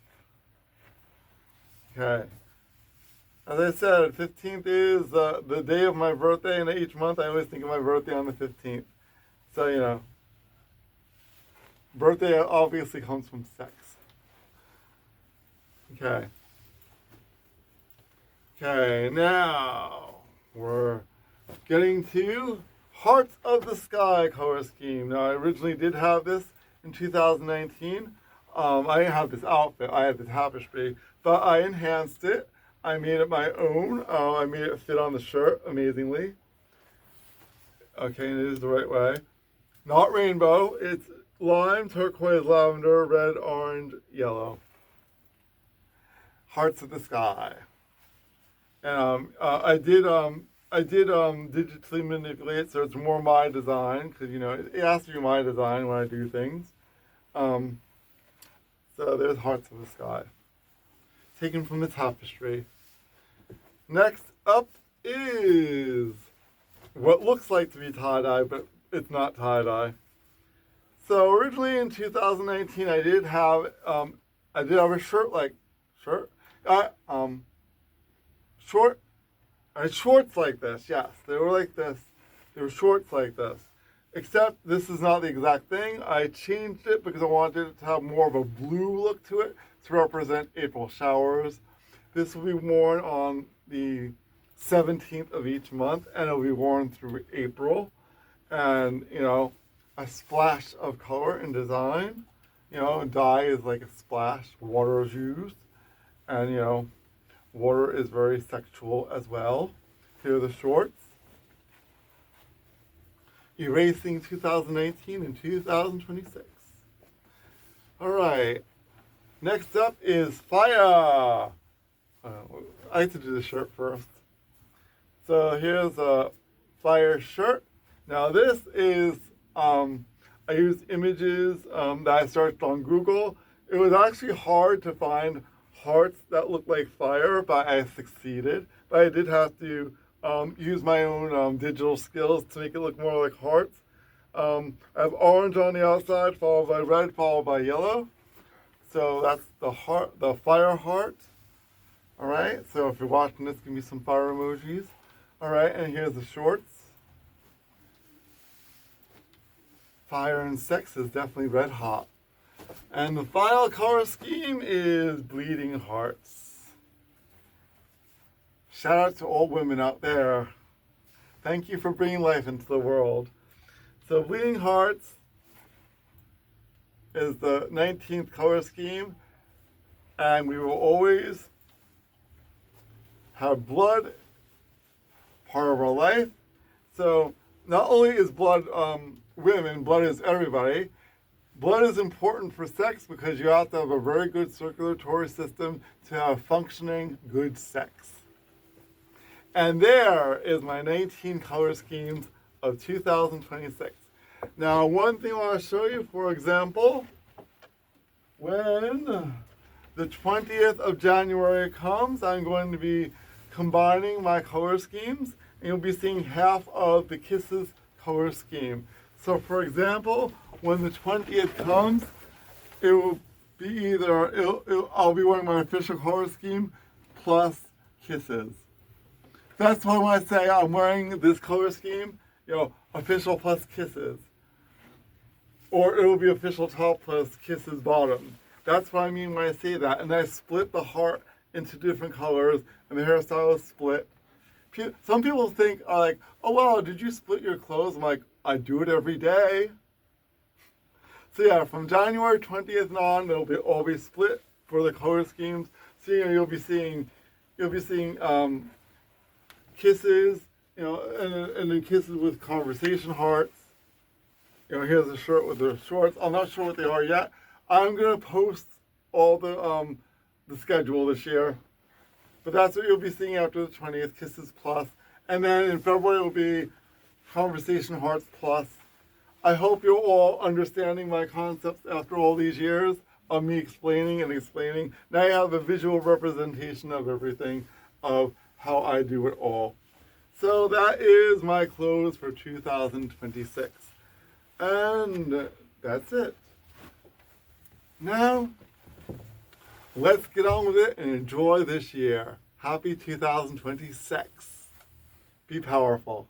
Okay. As I said, 15th is the day of my birthday, and each month I always think of my birthday on the 15th. So, birthday obviously comes from sex. Okay. Okay, now we're getting to Hearts of the Sky color scheme. Now, I originally did have this in 2019. I didn't have this outfit. I had the tapestry, but I enhanced it. I made it my own. I made it fit on the shirt amazingly. Okay, and it is the right way. Not rainbow. It's lime, turquoise, lavender, red, orange, yellow. Hearts of the Sky. And I did digitally manipulate it so it's more my design because it has to be my design when I do things. So there's Hearts of the Sky, taken from the tapestry. Next up is what looks like to be tie-dye, but it's not tie-dye. So originally in 2019, I did have a shorts like this. Yes, they were like this. They were shorts like this. Except this is not the exact thing. I changed it because I wanted it to have more of a blue look to it to represent April showers. This will be worn on the 17th of each month, and it'll be worn through April. And, a splash of color and design. Dye is like a splash. Water is used. And, water is very sexual as well. Here are the shorts. Erasing 2019 and 2026. All right. Next up is fire. I have to do the shirt first. So here's a fire shirt. Now this is, I used images that I searched on Google. It was actually hard to find hearts that look like fire, but I succeeded. But I did have to use my own digital skills to make it look more like hearts. I have orange on the outside, followed by red, followed by yellow. So that's the heart, the fire heart. All right, so if you're watching this, give me some fire emojis. All right, and here's the shorts. Fire and sex is definitely red hot. And the final color scheme is bleeding hearts. Shout out to all women out there. Thank you for bringing life into the world. So bleeding hearts is the 19th color scheme, and we will always have blood part of our life. So not only is blood women, blood is everybody. Blood is important for sex because you have to have a very good circulatory system to have functioning good sex. And there is my 19 color schemes of 2026. Now, one thing I want to show you, for example, when the 20th of January comes, I'm going to be combining my color schemes, and you'll be seeing half of the Cꜷses color scheme. So, for example, when the 20th comes, it will be either, I'll be wearing my official color scheme plus Cꜷses. That's why when I say I'm wearing this color scheme, official plus Cꜷses. Or it will be official top plus Cꜷses bottom. That's what I mean when I say that. And I split the heart into different colors, and the hairstyle is split. Some people think, like, oh, wow, did you split your clothes? I'm like, I do it every day. So yeah, from January 20th on, it'll be all be split for the color schemes. So you'll be seeing Cꜷses, and then Cꜷses with conversation hearts. Here's a shirt with the shorts. I'm not sure what they are yet. I'm gonna post all the schedule this year, but that's what you'll be seeing after the 20th, Cꜷses plus, and then in February it will be conversation hearts plus. I hope you're all understanding my concepts after all these years of me explaining and explaining. Now you have a visual representation of everything, of how I do it all. So that is my close for 2026. And that's it. Now, let's get on with it and enjoy this year. Happy 2026. Be powerful.